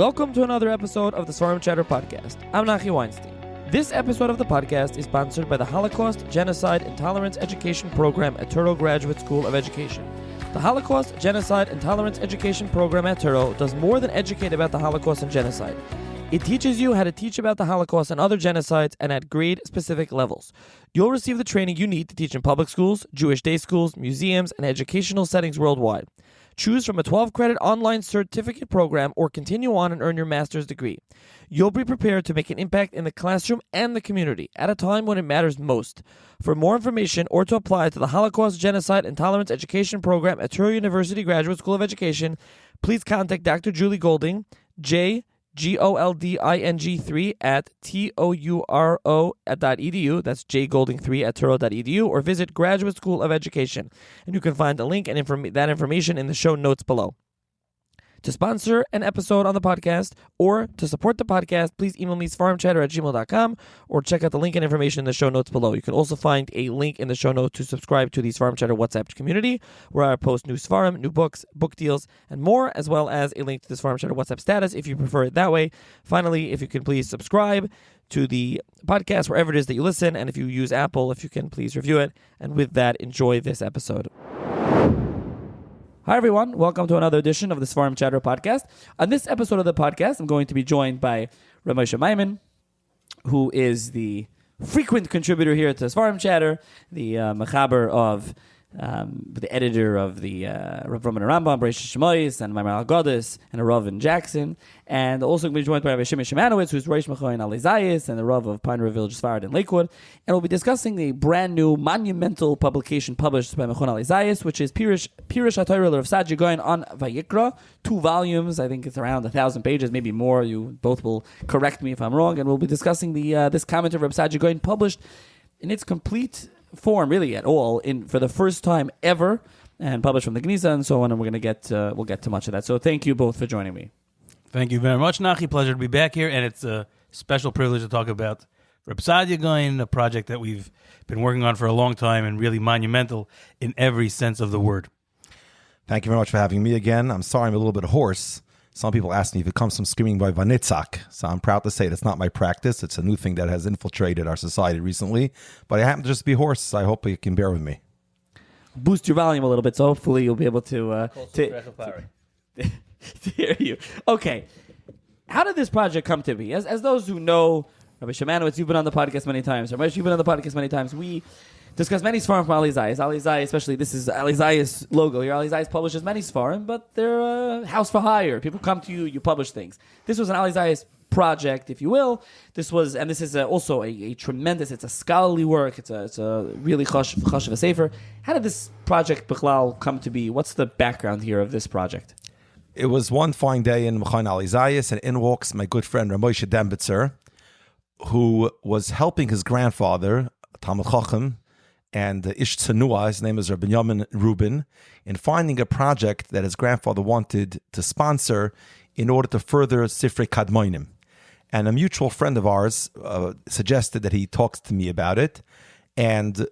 Welcome to another episode of the Svarim Chatter podcast. I'm Nachi Weinstein. This episode of the podcast is sponsored by the Holocaust, Genocide, and Tolerance Education Program at Touro Graduate School of Education. The Holocaust, Genocide, and Tolerance Education Program at Touro does more than educate about the Holocaust and genocide. It teaches you how to teach about the Holocaust and other genocides and at grade-specific levels. You'll receive the training you need to teach in public schools, Jewish day schools, museums, and educational settings worldwide. Choose from a 12-credit online certificate program or continue on and earn your master's degree. You'll be prepared to make an impact in the classroom and the community at a time when it matters most. For more information or to apply to the Holocaust, Genocide, and Tolerance Education Program at Touro University Graduate School of Education, please contact Dr. Julie Golding, JGolding3 at touro.edu. That's jgolding3 at touro.edu, or visit Graduate School of Education. And you can find a link and that information in the show notes below. To sponsor an episode on the podcast or to support the podcast, please email me svarimchatter@gmail.com or check out the link and information in the show notes below. You can also find a link in the show notes to subscribe to the Svarim Chatter WhatsApp community, where I post new Svarim, new books, book deals, and more, as well as a link to the Svarim Chatter WhatsApp status if you prefer it that way. Finally, if you can please subscribe to the podcast wherever it is that you listen, and if you use Apple, if you can please review it. And with that, enjoy this episode. Hi everyone, welcome to another edition of the Svarim Chatter podcast. On this episode of the podcast, I'm going to be joined by Rabbi Moshe Maimon, who is the frequent contributor here to Svarim Chatter, the mechaber of the editor of the Rav Roman Rambam, Bereishis Szimonowitz, and Maimon Al-Goddess, and a Rav in Jackson, and also going to be joined by Rabbi Shimon Szimonowitz, who's Rosh Machaon Alizayis, and the Rav of Pine River Village, Sfarad in Lakewood, and we'll be discussing the brand new monumental publication published by Machaon Alizayis, which is Pirush HaTorah of Saadiah Gaon on Vayikra, 2 volumes. I think it's around 1,000 pages, maybe more. You both will correct me if I'm wrong, and we'll be discussing this comment of Reb Saadiah Gaon published in its complete form, really at all, for the first time ever, and published from the Gnisa and so on. And we'll get to much of that. So thank you both for joining me. Thank you very much, Nachi. Pleasure to be back here, and it's a special privilege to talk about Reb Saadiah Gaon, a project that we've been working on for a long time and really monumental in every sense of the word. Thank you very much for having me again. I'm sorry I'm a little bit hoarse. Some people ask me if it comes from screaming by Vanitzak, so I'm proud to say that's not my practice. It's a new thing that has infiltrated our society recently, but I happen to just be hoarse. I hope you can bear with me. Boost your volume a little bit, so hopefully you'll be able to hear you. Okay, how did this project come to be? As those who know, Rabbi Szimonowitz, you've been on the podcast many times. Rabbi, you've been on the podcast many times. We discuss many Svarim from Alizayis. Alizayis, especially, this is Alizayis logo. Your Alizayis publishes many Svarim, but they're a house for hire. People come to you, you publish things. This was an Alizayis project, if you will. This is also a tremendous, it's a scholarly work. It's a really chashuv sefer. How did this project, Bichlal, come to be? What's the background here of this project? It was one fine day in Machaon Alizayis, and in walks my good friend Moshe Dembitzer, who was helping his grandfather, Talmid Chacham, and Ish Tsanua, his name is Rabbi Binyamin Rubin, in finding a project that his grandfather wanted to sponsor in order to further Sifrei Kadmonim. And a mutual friend of ours suggested that he talks to me about it, and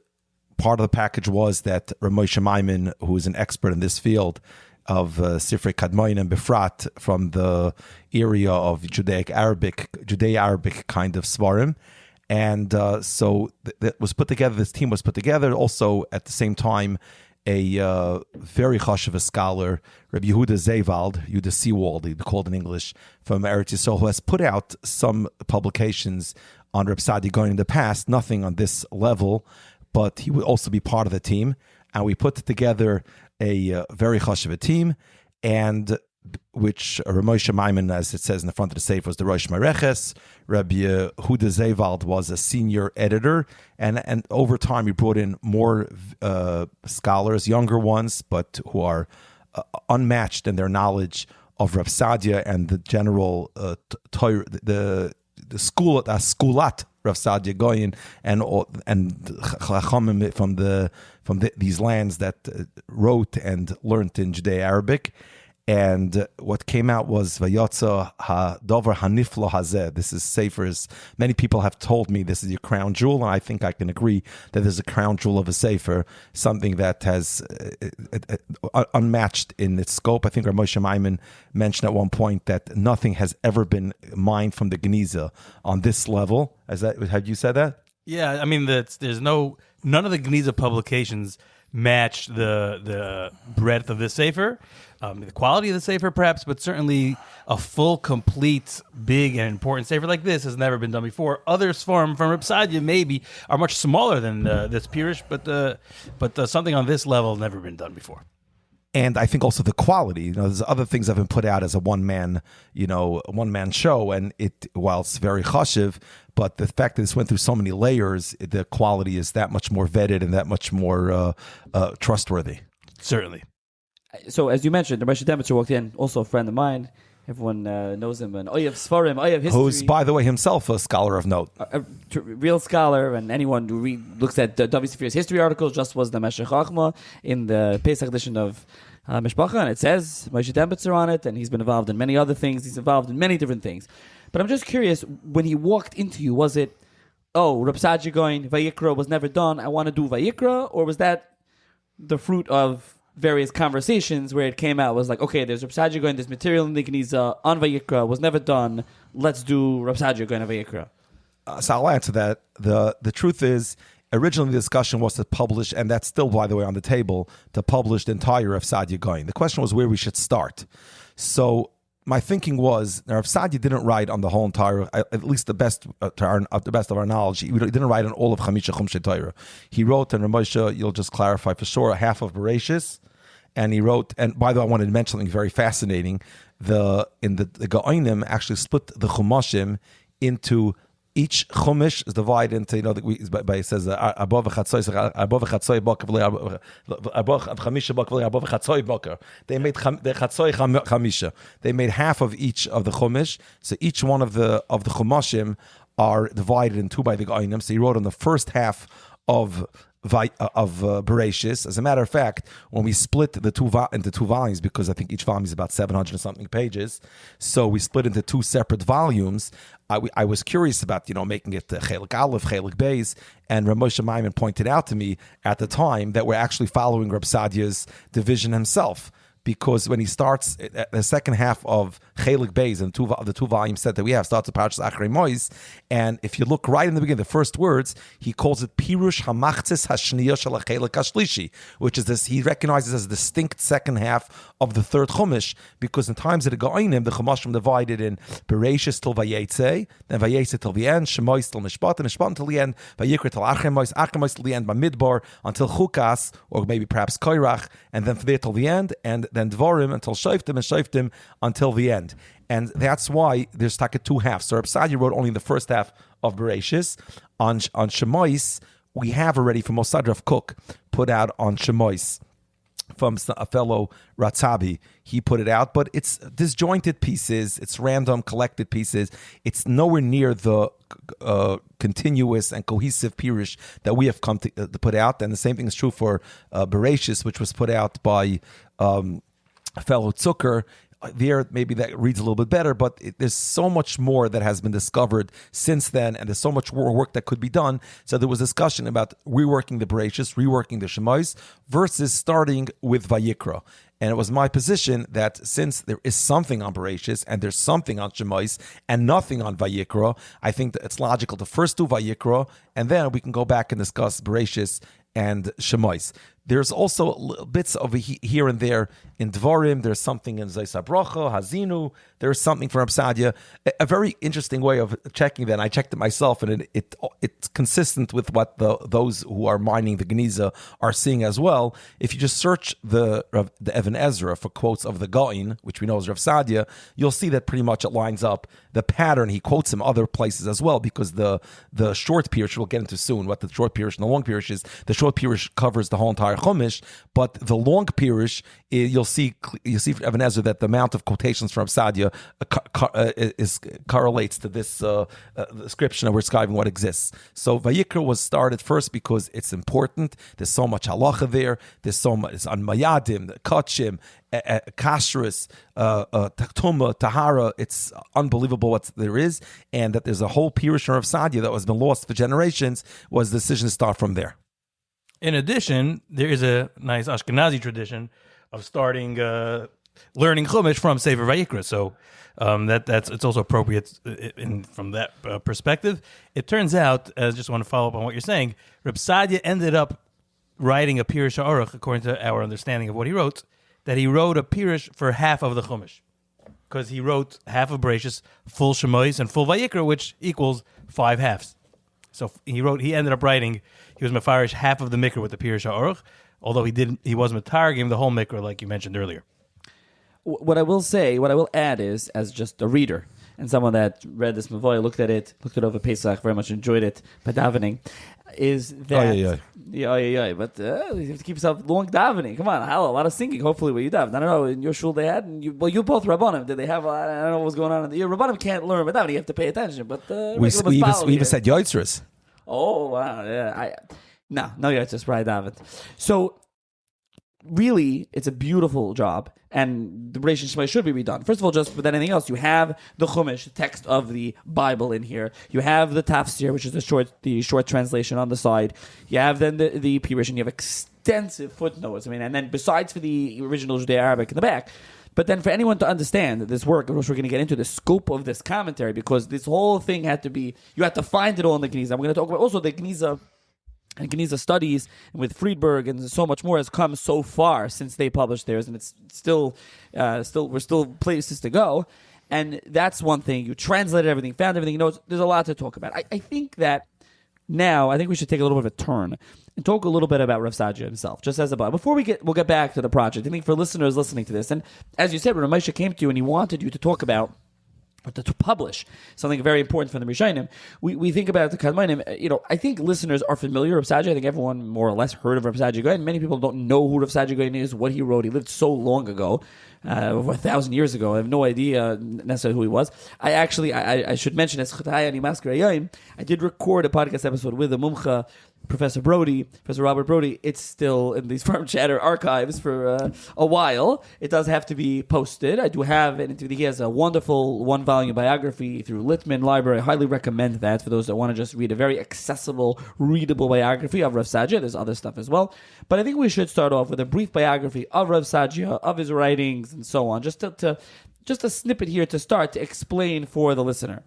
part of the package was that Rabbi Moshe Maimon, who is an expert in this field of Sifrei Kadmonim Befrat, from the area of Judeo-Arabic kind of Svarim. And so that was put together. This team was put together. Also, at the same time, a very chashuv scholar, Rabbi Yehuda Zewald, Yehuda Seawald, he'd be called in English, from Eretz Yisrael, who has put out some publications on Reb Saadiah Gaon in the past. Nothing on this level, but he would also be part of the team. And we put together a very chashuv team, and which Rabbi Moshe Maimon, as it says in the front of the safe, was the Rosh Mareches. Rabbi Yehuda Zewald was a senior editor, and over time we brought in more scholars, younger ones, but who are unmatched in their knowledge of Reb Saadiah and the general the school, schoolat Reb Saadiah Gaon, and chachamim from these lands that wrote and learned in Judeo-Arabic. And what came out was Vayotza HaDover HaNiflo Hazeh. This is Sefer's. Many people have told me this is your crown jewel, and I think I can agree that there's a crown jewel of a Sefer, something that has unmatched in its scope. I think our Moshe Maimon mentioned at one point that nothing has ever been mined from the Geniza on this level. Had you said that? Yeah, I mean, there's none of the Geniza publications match the breadth of the Sefer, the quality of the Sefer perhaps, but certainly a full, complete, big, and important Sefer like this has never been done before. Others from Reb Saadiah maybe are much smaller than this Pirush, but something on this level has never been done before. And I think also the quality. There's other things that have been put out as a one-man show, and while it's very chashiv, but the fact that this went through so many layers, the quality is that much more vetted and that much more trustworthy. Certainly. So, as you mentioned, Moshe Dembitzer walked in, also a friend of mine. Everyone knows him, and Oyev Sfarim, Oyev History. Who's, by the way, himself a scholar of note. A real scholar, and anyone who looks at David Sefir's history articles, just was the Meshech Chachma in the Pesach edition of Mishpacha, and it says Moshe Dembitzer on it, and he's been involved in many other things. He's involved in many different things. But I'm just curious, when he walked into you, was it, Reb Saadiah going, Vayikra was never done, I want to do Vayikra, or was that the fruit of various conversations where it came out, was like, okay, there's Reb Saadiah going, there's material in the Geniza on Vayikra, was never done, let's do Reb Saadiah going to Vayikra. So I'll answer that. The truth is, originally the discussion was to publish, and that's still, by the way, on the table, to publish the entire Rav Saadiah Gaon. The question was where we should start. So my thinking was, Rav Saadiah didn't write on the whole entire, at least the best of our knowledge, he didn't write on all of Chamisha Chumshei Torah. He wrote, and Ramosha, you'll just clarify for sure, half of Bereshis, and he wrote, and by the way, I wanted to mention something very fascinating. The Gaonim actually split the Chumashim into, each chumash is divided into, it says above chatzoi boker. They made the chatzoi chamisha. They made half of each of the chumash. So each one of the chumashim are divided in two by the Gaonim. So he wrote on the first half of Bereshis. As a matter of fact, when we split the into two volumes, because I think each volume is about 700 and something pages, so we split into two separate volumes. I was curious about making it Chelik Aleph, Chelik Beis, and Rav Moshe Maimon pointed out to me at the time that we're actually following Reb Saadiah's division himself. Because when he starts the second half of Chelik Beis, and the two volume set that we have, starts with Parshas Achrei Mois, and if you look right in the beginning, the first words, he calls it Pirush Hamachtzis Hashniya Shel Chelik Hashlishi, which is this, he recognizes as a distinct second half of the third Chumash, because in times of the Gaonim, the Chumashim divided in Bereshis till Vayetze, then Vayetze till the end, Shemois till Mishpat, Mishpat till the end, Vayikra till Achrei Mois till the end, by Midbar until Chukas, or maybe perhaps Koirach, and then from there till the end, and then Dvorim until Shoftim, and Shoftim until the end. And that's why there's taka two halves. So Reb Saadiah wrote only the first half of Bereshis. On Shemois, we have already from Mossad Rav Kook put out on Shemois from a fellow Ratzabi. He put it out, but it's disjointed pieces, it's random collected pieces. It's nowhere near the continuous and cohesive pirush that we have come to put out. And the same thing is true for Bereshis, which was put out by a fellow Zucker. There, maybe that reads a little bit better, but there's so much more that has been discovered since then, and there's so much more work that could be done. So there was discussion about reworking the Bereshis, reworking the Shemois, versus starting with Vayikra. And it was my position that since there is something on Bereshis and there's something on Shemois and nothing on Vayikra, I think that it's logical to first do Vayikra, and then we can go back and discuss Bereshis and Shemois. There's also bits of here and there in Dvorim. There's something in Zayis HaBracha, Hazinu. There's something from Reb Saadiah. A very interesting way of checking that, and I checked it myself, and it's consistent with what those who are mining the Geniza are seeing as well. If you just search the Even Ezra for quotes of the Gaon, which we know is Reb Saadiah, you'll see that pretty much it lines up the pattern. He quotes him other places as well, because the short pirush we'll get into soon, what the short pirush and the long pirush is. The short pirush covers the whole entire Chumash, but the long Pirush, you'll see from Even Ezra that the amount of quotations from Saadiah correlates to this description that we're describing what exists. So Vayikra was started first because it's important. There's so much halacha there. There's so much. It's on Mayadim, Kachim, Kashrus, Tuma, Tahara. It's unbelievable what there is, and that there's a whole Pirush of Saadiah that has been lost for generations. Was the decision to start from there. In addition, there is a nice Ashkenazi tradition of starting learning Chumash from Sefer Vayikra. So it's also appropriate from that perspective. It turns out, I just want to follow up on what you're saying, Reb Saadiah ended up writing a Pirush HaOruch, according to our understanding of what he wrote, that he wrote a Pirush for half of the Chumash. Because he wrote half of Bereshis, full Shemois, and full Vayikra, which equals 5 halves. So he ended up writing, he was mefarish half of the Mikra with the Pirush HaOruch, although he was metargim the whole Mikra, like you mentioned earlier. What I will add is, as just a reader and someone that read this Mavoy, looked at it over Pesach, very much enjoyed it by davening, is that but you have to keep yourself long davening. Come on, a lot of singing. Hopefully, where you daven. I don't know in your shul they had. And you both Rabbanim. Did they have? I don't know what was going on. Your Rabbanim can't learn by davening. You have to pay attention. But we even said Yotzers. Oh wow! Yeah, no Yotzers, right, David. So really, it's a beautiful job, and the Bereishis Shema should be redone. First of all, just with anything else, you have the Chumash, the text of the Bible in here. You have the Tafsir, which is the short translation on the side. You have then the Pirush, and you have extensive footnotes. I mean, and then besides for the original Judeo-Arabic in the back. But then for anyone to understand this work, which we're going to get into the scope of this commentary, because this whole thing you had to find it all in the Geniza. I'm going to talk about also the Geniza. And Geniza studies with Friedberg and so much more has come so far since they published theirs, and it's still places to go. And that's one thing. You translated everything, found everything. There's a lot to talk about. I think that now we should take a little bit of a turn and talk a little bit about Rav Saadiah himself, just as a Bible. We'll get back to the project. I think for listeners listening to this, and as you said, when Moshe came to you and he wanted you to talk about, to publish something very important for the Rishonim, we think about the Kadmonim. I think listeners are familiar with Rav Saadiah. I think everyone more or less heard of Rav Saadiah Gaon. Many people don't know who Rav Saadiah Gaon is, what he wrote. He lived so long ago, over 1,000 years ago. I have no idea necessarily who he was. I should mention, as Chataya Ani Masker Hayom, I did record a podcast episode with the Mumcha, Professor Robert Brody. It's still in these Farm Chatter archives for a while. It does have to be posted. I do have an interview. He has a wonderful 1-volume biography through Littman Library. I highly recommend that for those that want to just read a very accessible, readable biography of Rav Saadiah. There's other stuff as well. But I think we should start off with a brief biography of Rav Saadiah, of his writings, and so on. Just a snippet here to start to explain for the listener.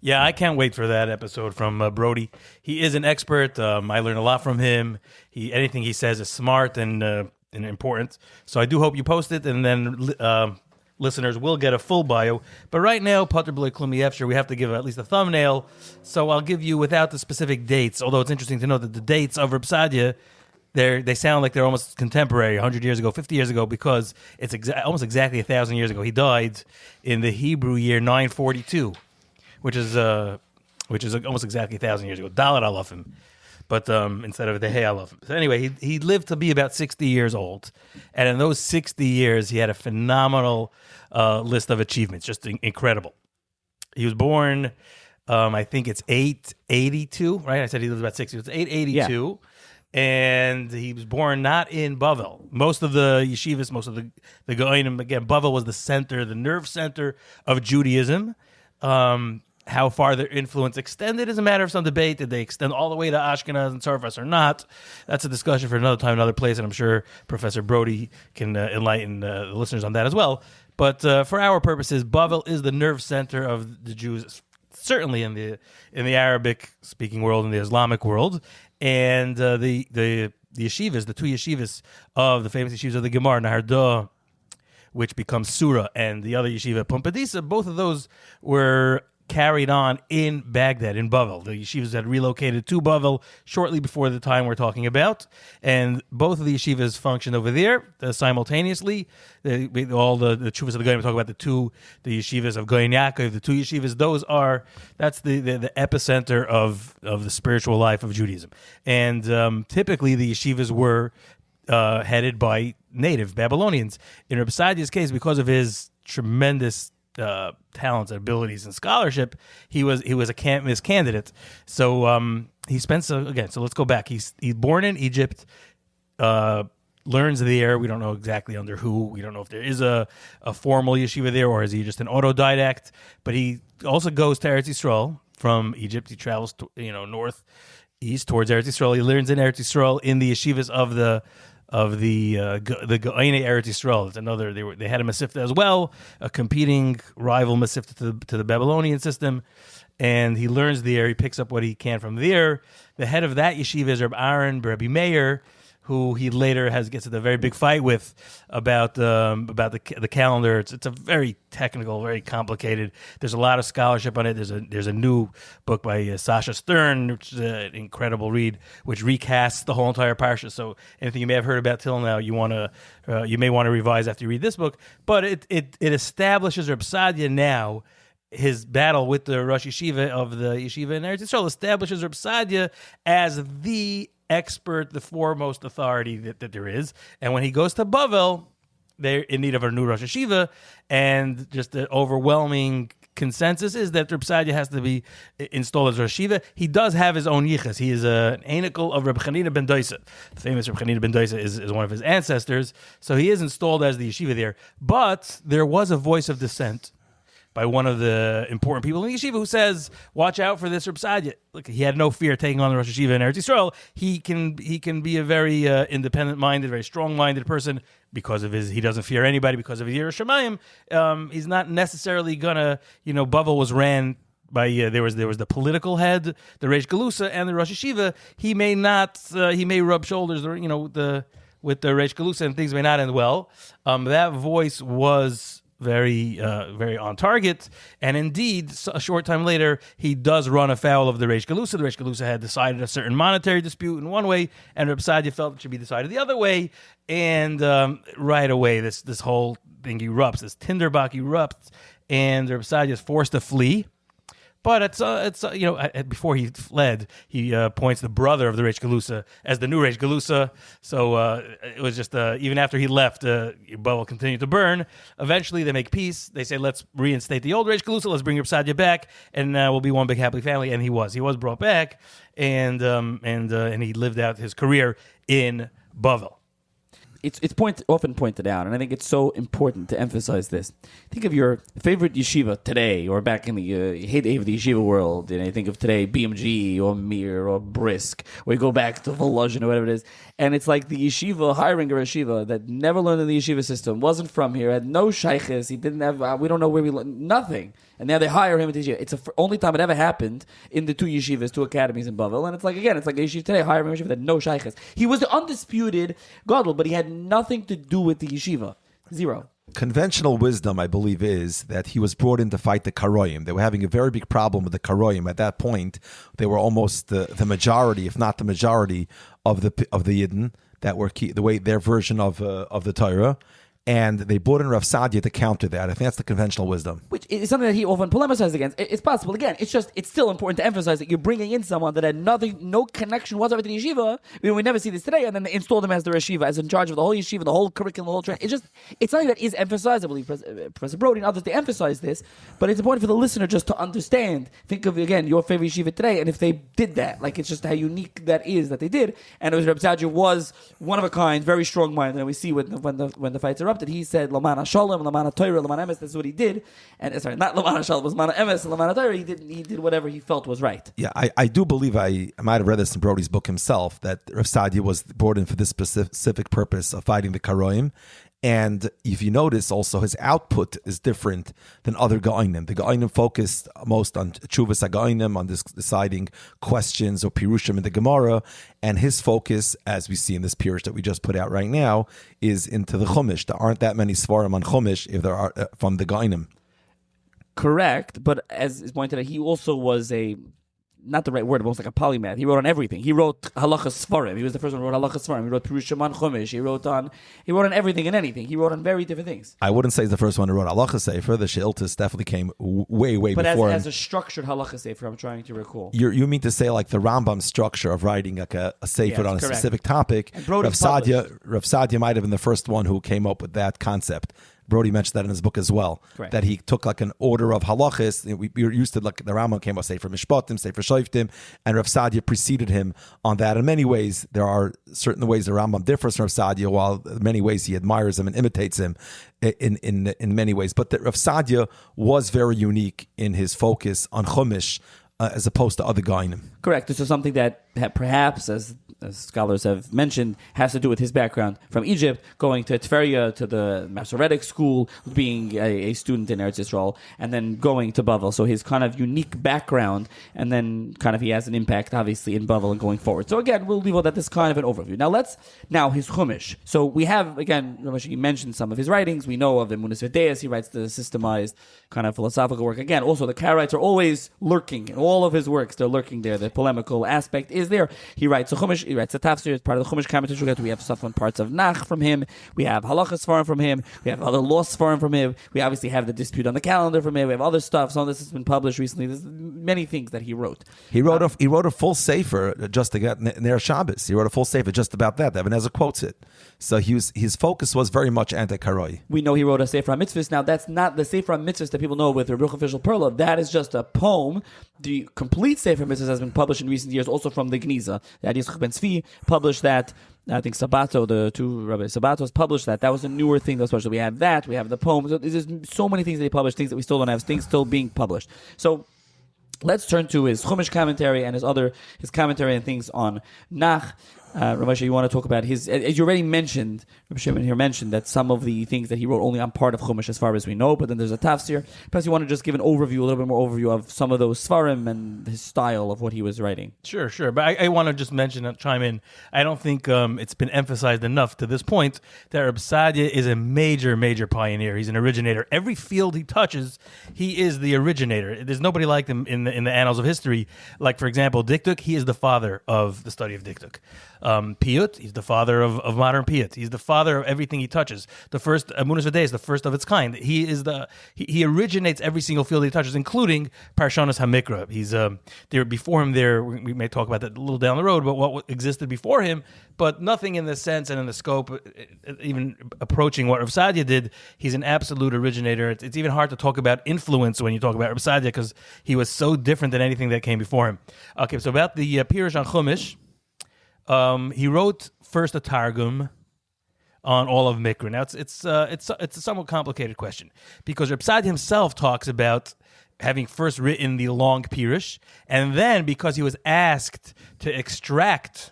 Yeah, I can't wait for that episode from Brody. He is an expert. I learned a lot from him. Anything he says is smart and important. So I do hope you post it, and then listeners will get a full bio. But right now, Pater B'loi Klum Yefshir, we have to give at least a thumbnail. So I'll give you without the specific dates, although it's interesting to know that the dates of Reb Saadiah, they sound like they're almost contemporary, 100 years ago, 50 years ago, because it's almost exactly 1,000 years ago. He died in the Hebrew year 942. Which is almost exactly 1,000 years ago. Dalet I love him, but instead of the hey I love him. So anyway, he lived to be about 60 years old, and in those 60 years, he had a phenomenal list of achievements, just incredible. He was born, I think it's 882, right? I said he lived about 60. It's 882. Yeah. And he was born not in Bavel. Most of the yeshivas, most of the Gaonim, again, Bavel was the nerve center of Judaism. How far their influence extended is a matter of some debate. Did they extend all the way to Ashkenaz and Tzarfas or not? That's a discussion for another time, another place, and I'm sure Professor Brody can enlighten the listeners on that as well. But for our purposes, Bavel is the nerve center of the Jews, certainly in the Arabic-speaking world, in the Islamic world, and the yeshivas, the two yeshivas of the famous yeshivas of the Gemara, Nahardah, which becomes Surah, and the other yeshiva, Pumbedisa, both of those were carried on in Baghdad, in Bavel. The yeshivas had relocated to Bavel shortly before the time we're talking about, and both of the yeshivas functioned over there simultaneously. All the tshuvas of the Gaon, we talk about the yeshivas of Gaon Yaakov, the two yeshivas. That's the epicenter of the spiritual life of Judaism, and typically the yeshivas were headed by native Babylonians. In Rabbi Saadiah's case, because of his tremendous talents and abilities and scholarship, he was a can't-miss candidate. So he spent so let's go back. He's born in Egypt, learns there. We don't know exactly under who. We don't know if there is a formal yeshiva there, or is he just an autodidact. But he also goes to Eretz Yisrael from Egypt. He travels northeast towards Eretz Yisrael. He learns in Eretz Yisrael in the yeshivas of the Gaon Eretz Yisrael. It's another. They had a Masifta as well, a competing rival Masifta to the Babylonian system, and he learns there. He picks up what he can from there. The head of that yeshiva is Rabbi Aaron, Rabbi Meir, who he later gets into a very big fight with about the calendar. It's a very technical, very complicated. There's a lot of scholarship on it. There's a new book by Sasha Stern, which is an incredible read, which recasts the whole entire parsha. So anything you may have heard about till now, you may want to revise after you read this book. But it establishes Reb Saadiah now. His battle with the Rosh Yeshiva of the Yeshiva in Eretz Yisrael establishes Reb Saadiah as the expert, the foremost authority that there is. And when he goes to Bavel, they're in need of a new Rosh Yeshiva, and just the overwhelming consensus is that Reb Saadiah has to be installed as Rosh Yeshiva. He does have his own yichus. He is an anical of Reb Chanina ben Doisa. The famous Reb Chanina ben Doisa is one of his ancestors, so he is installed as the yeshiva there. But there was a voice of dissent by one of the important people in the yeshiva who says, watch out for this Reb Saadiah. Look, he had no fear taking on the Rosh Yeshiva in Eretz Yisrael. He can be a very independent-minded, very strong-minded person because of he doesn't fear anybody, because of his Yiras Shamayim. He's not necessarily gonna, Bavel was ran by there was the political head, the Reish Galusa, and the Rosh Yeshiva. He may rub shoulders, with the Reish Galusa, and things may not end well. That voice was very on target, and indeed, a short time later, he does run afoul of the Reish Galusa. The Reish Galusa had decided a certain monetary dispute in one way, and Reb Saadiah felt it should be decided the other way, and right away, this whole thing erupts, this tinderbox erupts, and Reb Saadiah is forced to flee. But before he fled, he points the brother of the Reish Galusa as the new Reish Galusa. So it was just even after he left, Bavel continued to burn. Eventually, they make peace. They say, let's reinstate the old Reish Galusa. Let's bring Reb Saadiah back, and we'll be one big happy family. And he was brought back, and he lived out his career in Bavel. It's often pointed out, and I think it's so important to emphasize this. Think of your favorite yeshiva today, or back in the heyday of the yeshiva world, and I think of today BMG or Mir or Brisk, or you go back to Volozhin or whatever it is, and it's like the yeshiva hiring a yeshiva that never learned in the yeshiva system, wasn't from here, had no shaykhis, he didn't have, we don't know where we learned, nothing. And now they hire him at the yeshiva. It's the only time it ever happened in the two yeshivas, two academies in Bavel. And it's like a yeshiva today, hire him a yeshiva that had no shaykhis. He was the undisputed gadol, but he had nothing to do with the yeshiva. Zero. Conventional wisdom, I believe, is that he was brought in to fight the Karoyim. They were having a very big problem with the Karoyim. At that point, they were almost the majority, if not the majority, of the Yidden that were the way their version of the Torah. And they brought in Rav Saadiah to counter that. I think that's the conventional wisdom. Which is something that he often polemicizes against. It's possible. Again, it's still important to emphasize that you're bringing in someone that had no connection whatsoever to the yeshiva. We never see this today, and then they installed him as the yeshiva, as in charge of the whole yeshiva, the whole curriculum, the whole training. It's something that is emphasized. I believe Professor Brody and others, they emphasize this, but it's important for the listener just to understand. Think of, again, your favorite yeshiva today, and if they did that, like, it's just how unique that is that they did. And it was Reb Saadiah was one of a kind, very strong-minded, and we see when the fights erupted, he said, Lamana Shalom, Lamana Torah, Lamana Emes, that's what he did. And sorry, not Lamana Shalom, it was Lamana Emes, Lamana Torah, he did whatever he felt was right. Yeah, I do believe, I might have read this in Brody's book himself, that Rav Saadiah was brought in for this specific purpose of fighting the Karoim. And if you notice, also his output is different than other Gaonim. The Gaonim focused most on Tshuvas HaGaonim, on deciding questions or Pirushim in the Gemara, and his focus, as we see in this Pirush that we just put out right now, is into the Chumash. There aren't that many Svarim on Chumash if there are from the Gaonim. correct, but as is pointed out, he also was not the right word, but almost like a polymath. He wrote on everything. He wrote halachas svarim. He was the first one who wrote halachas svarim. He wrote Pirushim on Chumash. He wrote on everything and anything. He wrote on very different things. I wouldn't say he's the first one who wrote halacha sefer. The Sheiltis definitely came way But before him. as a structured halacha sefer, I'm trying to recall. You mean to say like the Rambam structure of writing like a sefer on a correct. specific topic? Rav Saadiah might have been the first one who came up with that concept. Brody mentioned that in his book as well. Correct. That he took like an order of halachis. We were used to, like, the Rambam came out Sefer Mishpatim, Sefer Shoftim, and Rav Saadiah preceded him on that. In many ways, there are certain ways the Rambam differs from Rav Saadiah, while in many ways he admires him and imitates him in many ways. But Rav Saadiah was very unique in his focus on Chumash as opposed to other Gaonim. Correct. This is something that perhaps, as scholars have mentioned, has to do with his background from Egypt, going to Tveria, to the Masoretic school, being a student in Eretz Yisrael, and then going to Bavel. So his kind of unique background, and then kind of he has an impact, obviously, in Bavel and going forward. So again, we'll leave all that. This kind of an overview. Now his Chumash. So we have, again, Moshe mentioned some of his writings. We know of Emunas V'Deis. He writes the systemized kind of philosophical work. Again, also the Karaites are always lurking in all of his works. They're lurking there. The polemical aspect is there. He writes a Chumash. He writes a Tafsir. It's part of the Chumash commentary. We have stuff on parts of Nach from him. We have Halachas Svarim from him. We have other law Svarim from him. We obviously have the dispute on the calendar from him. We have other stuff. Some of this has been published recently. There's many things that he wrote. He wrote a full sefer just to get near Shabbos. He wrote a full sefer just about that. Even Ezra quotes it. So his focus was very much anti-Karoi. We know he wrote a Sefer HaMitzvahs. Now, that's not the Sefer HaMitzvahs that people know with Rabbi Official Perla. That is just a poem. The complete Sefer HaMitzvahs has been published in recent years, also from the Gniza. The Yitzchak Ben Tzvi published that. I think Sabato, the two Rabbi Sabatos published that. That was a newer thing. That's special. We have that. We have the poems. There's so many things that he published, things that we still don't have, things still being published. So let's turn to his Chumash commentary and his commentary and things on Nach. Rabbi, you want to talk about his, as you already mentioned, Rabbi Shimon here mentioned that some of the things that he wrote only on part of Chumash as far as we know, but then there's a Tafsir. Perhaps you want to just give a little bit more overview of some of those Svarim and his style of what he was writing. Sure. But I want to just mention, chime in, I don't think it's been emphasized enough to this point that Rabbi Saadiah is a major pioneer. He's an originator. Every field he touches, he is the originator. There's nobody like him in the annals of history. Like, for example, Diktuk, he is the father of the study of Diktuk. Piyut, he's the father of modern Piyut. He's the father of everything he touches. The first Emunas V'Deis, the first of its kind. He originates every single field he touches, including Parshanas HaMikra. He's there before him. We may talk about that a little down the road, but what existed before him, but nothing in the sense and in the scope, even approaching what Rav Saadiah did. He's an absolute originator. It's even hard to talk about influence when you talk about Rav Saadiah because he was so different than anything that came before him. Okay, so about the Pirush on Chumash. He wrote first a Targum on all of Mikra. Now it's a somewhat complicated question because Reb Saadiah himself talks about having first written the long Pirush, and then because he was asked to extract,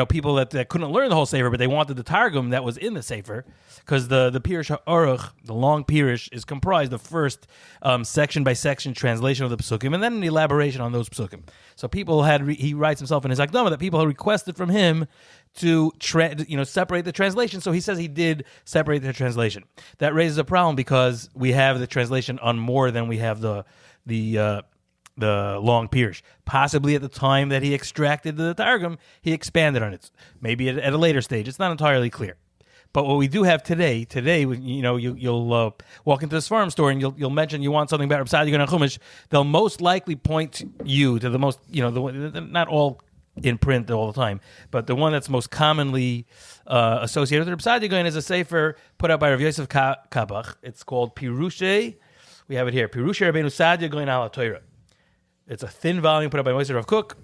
people that couldn't learn the whole Sefer, but they wanted the Targum that was in the Sefer, because the Pirush HaAruch, the long Pirush, is comprised of first section by section translation of the Psukim, and then an elaboration on those Psukim. So he writes himself in his Akdama that people had requested from him to separate the translation. So he says he did separate the translation. That raises a problem because we have the translation on more than we have the long Pirush. Possibly at the time that he extracted the Targum, he expanded on it. Maybe at a later stage. It's not entirely clear. But what we do have today, you'll walk into the Sfarim store and you'll mention you want something about Reb Saadiah on Chumash. They'll most likely point you to the most, not all in print all the time, but the one that's most commonly associated with Reb Saadiah is a sefer put out by Rav Yosef Kabach. It's called Pirushe. We have it here. Pirushe Rabbeinu Saadiah Gaon ala Torah. It's a thin volume put out by Moshe Rav Kook,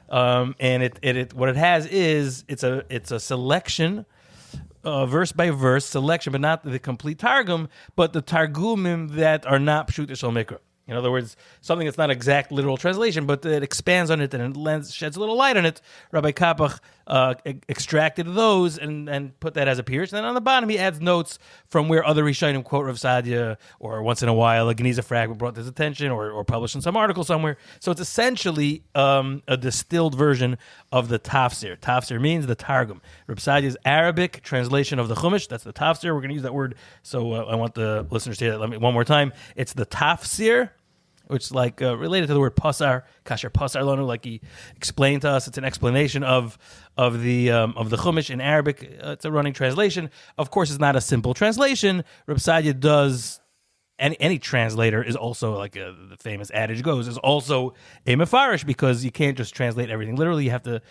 and it what it has is it's a selection. Verse by verse selection, but not the complete Targum, but the Targumim that are not Pshut Shel Mikra. In other words, something that's not exact literal translation, but it expands on it and it sheds a little light on it. Rabbi Kapach extracted those and put that as a Pirush. And then on the bottom, he adds notes from where other Rishonim quote Rav Saadiah, or once in a while, a Geniza fragment brought to his attention, or published in some article somewhere. So it's essentially a distilled version of the Tafsir. Tafsir means the Targum. Rav Saadiah's Arabic translation of the Chumash, that's the Tafsir. We're going to use that word, so I want the listeners to hear that one more time. It's the Tafsir. which is like related to the word pasar, kasher pasar lanu, like he explained to us. It's an explanation of the Chumash in Arabic. It's a running translation. Of course, it's not a simple translation. Reb Saadiah does. Any translator is also, like the famous adage goes, is also a mefarish, because you can't just translate everything literally. You have to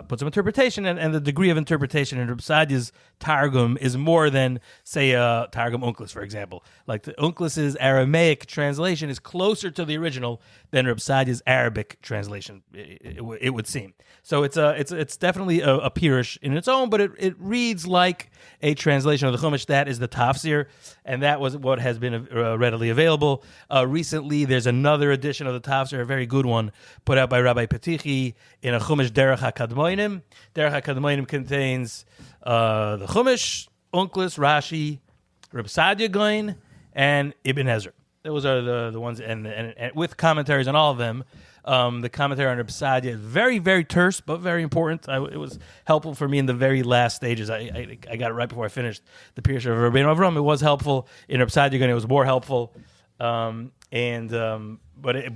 put some interpretation, and the degree of interpretation in Reb Saadiah's Targum is more than, say, Targum Unklis, for example. Like the Unklis's Aramaic translation is closer to the original than Reb Saadiah's Arabic translation, it would seem. So it's definitely a pirush in its own, but it reads like a translation of the Chumash. That is the Tafsir, and that was what has been readily available. Recently, there's another edition of the Tafsir, a very good one, put out by Rabbi Petichi in a Chumash Derech HaKadmoinim. Derech HaKadmoinim contains the Chumash, Unklis, Rashi, Reb Saadiah Gaon, and Ibn Ezra. Those are the ones, and with commentaries on all of them. The commentary on Reb Saadiah is very, very terse, but very important. It was helpful for me in the very last stages. I got it right before I finished the Pirush of Rabbeinu Avram. It was helpful. In Reb Saadiah, it was more helpful. But what Reb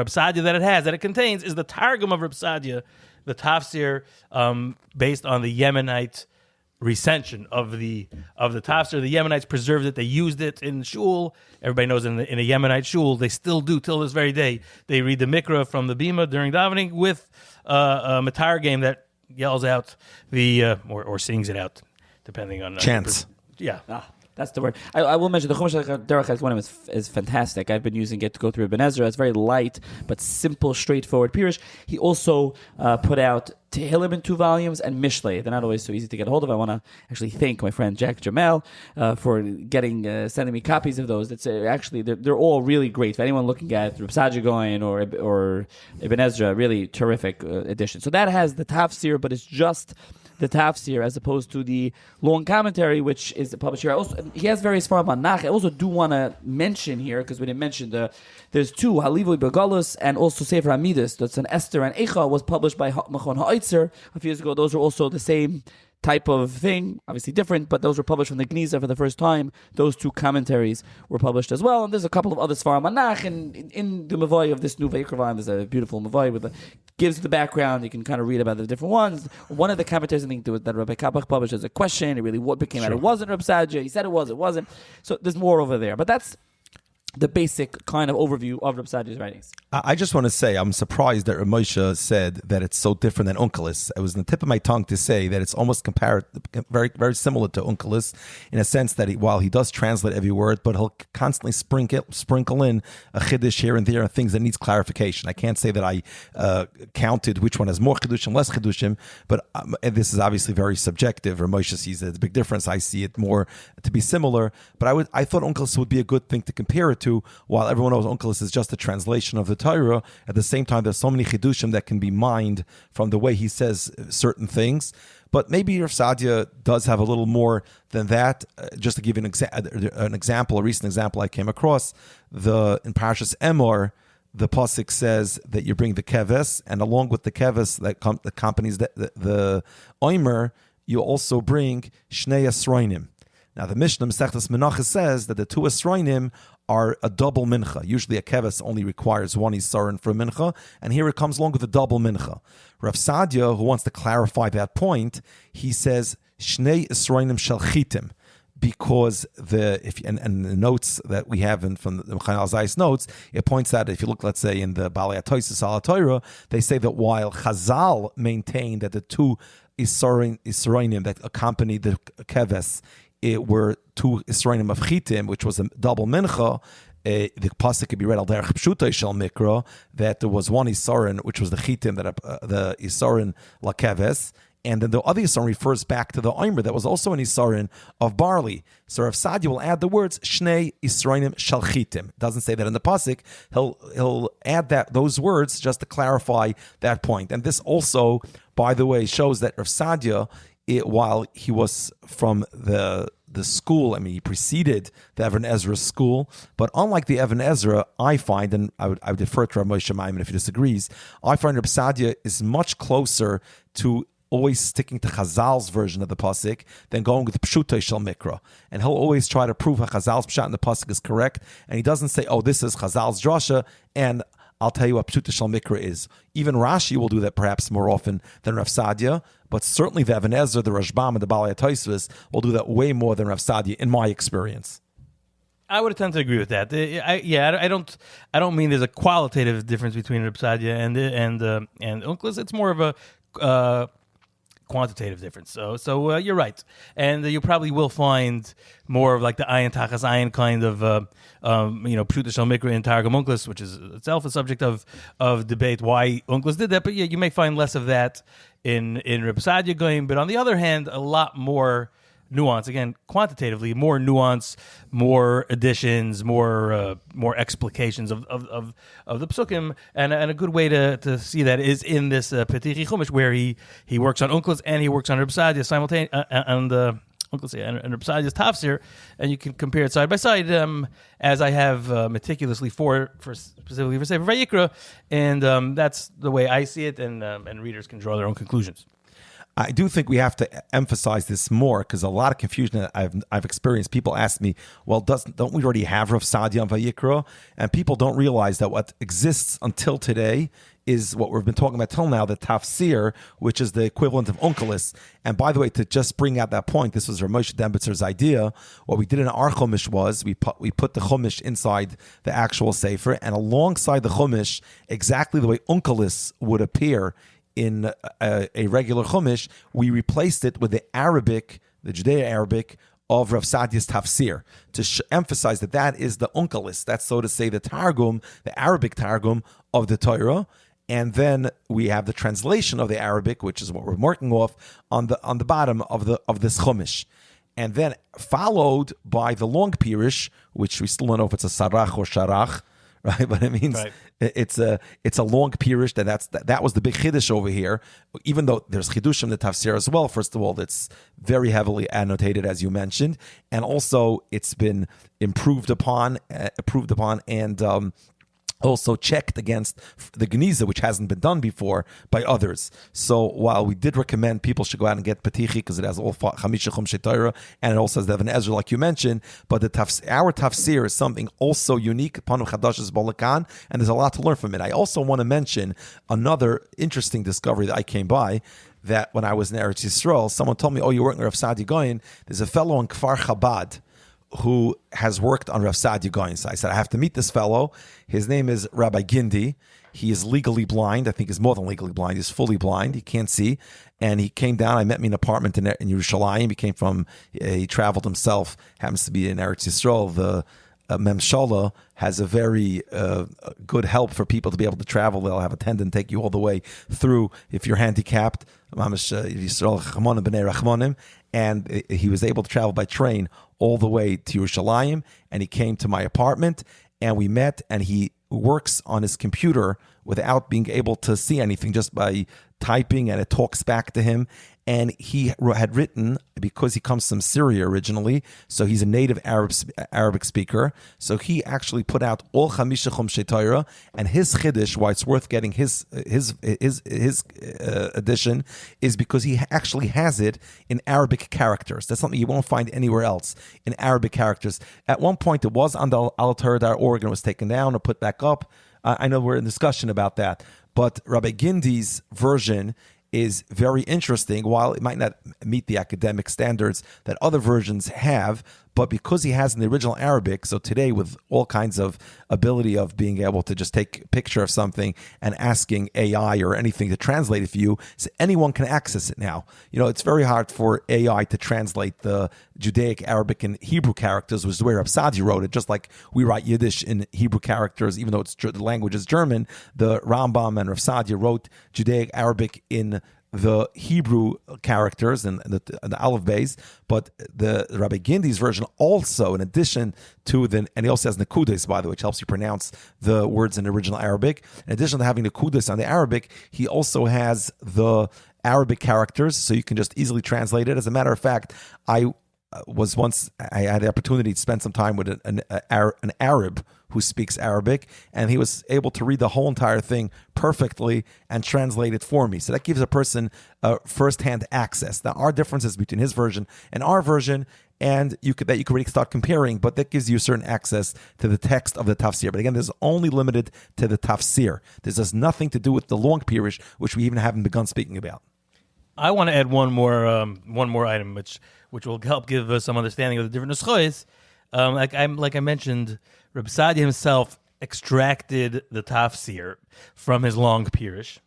Saadiah that it contains is the Targum of Reb Saadiah, the Tafsir, based on the Yemenite recension of the Tafsir. The Yemenites preserved it. They used it in shul. Everybody knows in a Yemenite shul, they still do till this very day. They read the Mikra from the Bima during davening with a Matar game that yells out or sings it out, depending on chants. Yeah. That's the word. I will mention the Chumash Derech HaKadmonim is fantastic. I've been using it to go through Ibn Ezra. It's very light but simple, straightforward pirush. He also put out Tehillim in 2 volumes and Mishlei. They're not always so easy to get a hold of. I want to actually thank my friend Jack Jamal for sending me copies of those. It's actually they're all really great. If anyone looking at Reb Saadiah Gaon or Ibn Ezra, really terrific edition. So that has the Tafsir, but it's just the Tafsir as opposed to the long commentary, which is published here. He has various forms on Nach. I also do want to mention here, because we didn't mention there's 2, Halivui Begalus and also Sefer Hamidus. That's an Esther and Eicha, was published by Machon Ha'itzer a few years ago. Those are also the same type of thing, obviously different, but those were published from the Gniza for the first time. Those 2 commentaries were published as well, and there's a couple of other Sfarim on Nach, and in the Mavai of this new Vayikra volume, there's a beautiful Mavai gives the background. You can kind of read about the different ones. One of the commentaries, I think, that Rabbi Kapach published as a question. It really what became out. It wasn't Reb Saadiah. He said it was. It wasn't. So there's more over there. But that's the basic kind of overview of Reb Saadiah's writings. I just want to say I'm surprised that Moshe said that it's so different than Unkelis. It was on the tip of my tongue to say that it's almost very, very similar to Unkelis in a sense that while he does translate every word, but he'll constantly sprinkle in a chiddush here and there and things that needs clarification. I can't say that I counted which one has more chidushim, less chidushim, but this is obviously very subjective. Moshe sees that it's a big difference. I see it more to be similar. But I thought Unkelis would be a good thing to compare it to, while everyone knows Unkelis is just a translation of the Torah. At the same time, there's so many chidushim that can be mined from the way he says certain things. But maybe Rav Saadiah does have a little more than that. Just to give you an example, a recent example I came across, in Parashas Emor, the pasuk says that you bring the keves, and along with the keves that accompanies the oimer, you also bring shnei esroinim. Now the Mishnah Masechtas Menachos says that the 2 esroinim are a double mincha. Usually a keves only requires 1 isaron for a mincha, and here it comes along with a double mincha. Rav Saadiah, who wants to clarify that point, he says shnei esroinim shel chitim, because the notes that we have from the Mechan Al-Zayis notes, it points out, if you look, let's say, in the Balei HaTosis Al HaTorah, they say that while Chazal maintained that the 2 Isroinim that accompanied the keves, it were 2 Isroinim of Chitim, which was a double mincha. The pasuk could be read al derech pshuta shel mikra, that there was 1 Isaron, which was the Chitim, that the Isaron lakeves, and then the other Isaron refers back to the Omer that was also an Isaron of barley. So Rav Saadiah will add the words Shnei Isroinim shel Chitim. Doesn't say that in the pasuk. He'll add those words just to clarify that point. And this also, by the way, shows that Rav Saadiah, while he was from the school, he preceded the Even Ezra school, but unlike the Even Ezra, I find, and I would defer to Rabbi Moshe Maimon if he disagrees, I find Reb Saadiah is much closer to always sticking to Chazal's version of the pasuk than going with Pshutei Shel Mikra. And he'll always try to prove how Chazal's pshat in the pasuk is correct. And he doesn't say, oh, this is Chazal's drasha, and I'll tell you what Pshutei Shel Mikra is. Even Rashi will do that perhaps more often than Rav Saadiah, but certainly the Even Ezer, the Rashbam, and the Balei HaTosfos will do that way more than Rav Saadiah, in my experience. I would tend to agree with that. I don't mean there's a qualitative difference between Reb Saadiah and Uncles. It's more of a quantitative difference. So you're right, and you probably will find more of like the ayin tachas ayin kind of Pshuta Shel Mikra in Targum Uncles, which is itself a subject of debate why Uncles did that. But yeah, you may find less of that in Reb Saadiah going. But on the other hand, a lot more nuance, again, quantitatively, more nuance, more additions, more explications of the psukim, and a good way to see that is in this Petichi Chumash, where he works on Uncles and he works on Reb Saadiah simultaneously, and Reb Saadiah's tafsir, and you can compare it side by side, as I have meticulously for specifically for Sefer Vayikra, and that's the way I see it, and readers can draw their own conclusions. I do think we have to emphasize this more because a lot of confusion that I've experienced. People ask me, well, don't we already have Rav Saadiah on Vayikra? And people don't realize that what exists until today is what we've been talking about till now, the tafsir, which is the equivalent of Onkelos. And by the way, to just bring out that point, this was Rav Moshe Dembitzer's idea. What we did in our Chumash was we put the Chumash inside the actual Sefer, and alongside the Chumash, exactly the way Onkelos would appear in a regular Chumash, we replaced it with the Judeo-Arabic of Rav Saadiah's tafsir to emphasize that is the Onkelos. That's, so to say, the Targum, the Arabic Targum of the Torah. And then we have the translation of the Arabic, which is what we're marking off on the bottom of this Chumash. And then followed by the long Pirush, which we still don't know if it's a Sarach or Sharach, right? But it means it's a long pirush. That was the big chiddush over here. Even though there's chidushim in the tafsir as well. First of all, it's very heavily annotated, as you mentioned, and also it's been improved upon, and also checked against the Geniza, which hasn't been done before by others. So while we did recommend people should go out and get Patichi because it has all Chamisha Chumshei Torah and it also has the Even Ezer, like you mentioned, but our tafsir is something also unique, Panu Chadash's Bolakan, and there's a lot to learn from it. I also want to mention another interesting discovery that I came by, that when I was in Eretz Yisrael, someone told me, oh, you're working with Rav Saadiah Gaon. There's a fellow in Kfar Chabad who has worked on Rav Saadiah Gaon. So I said, I have to meet this fellow. His name is Rabbi Gindi. He is legally blind. I think he's more than legally blind. He's fully blind. He can't see. And he came down. I met me in an apartment in Yerushalayim. He traveled himself, happens to be in Eretz Yisrael. The Memshala has a very good help for people to be able to travel. They'll have a attendant take you all the way through if you're handicapped. And he was able to travel by train all the way to Yerushalayim, and he came to my apartment, and we met, and he works on his computer without being able to see anything, just by typing, and it talks back to him. And he had written, because he comes from Syria originally, so he's a native Arabic speaker. So he actually put out all Chamisha Chumshei Torah, and his chiddush, why it's worth getting his edition, is because he actually has it in Arabic characters. That's something you won't find anywhere else, in Arabic characters. At one point, it was on the alatorah.org and it was taken down or put back up. I know we're in discussion about that, but Rabbi Gindi's version is very interesting. While it might not meet the academic standards that other versions have, but because he has in the original Arabic, so today with all kinds of ability of being able to just take a picture of something and asking AI or anything to translate it for you, so anyone can access it now. You know, it's very hard for AI to translate the Judaic, Arabic, and Hebrew characters, which is the way Rav Saadiah wrote it, just like we write Yiddish in Hebrew characters, even though the language is German. The Rambam and Rav Saadiah wrote Judaic, Arabic in the Hebrew characters and the Aleph Beis, but the Rabbi Gindi's version also, in addition to and he also has Nekudas, by the way, which helps you pronounce the words in original Arabic. In addition to having Nekudas on the Arabic, he also has the Arabic characters, so you can just easily translate it. As a matter of fact, I was once, I had the opportunity to spend some time with an Arab who speaks Arabic, and he was able to read the whole entire thing perfectly and translate it for me. So that gives a person first-hand access. There are differences between his version and our version, and you could really start comparing, but that gives you certain access to the text of the tafsir. But again, this is only limited to the tafsir. This has nothing to do with the long pirush, which we even haven't begun speaking about. I want to add one more item, which will help give us some understanding of the different nuschois. Like I mentioned, Rabbi Saadiah himself extracted the tafsir from his long pirush,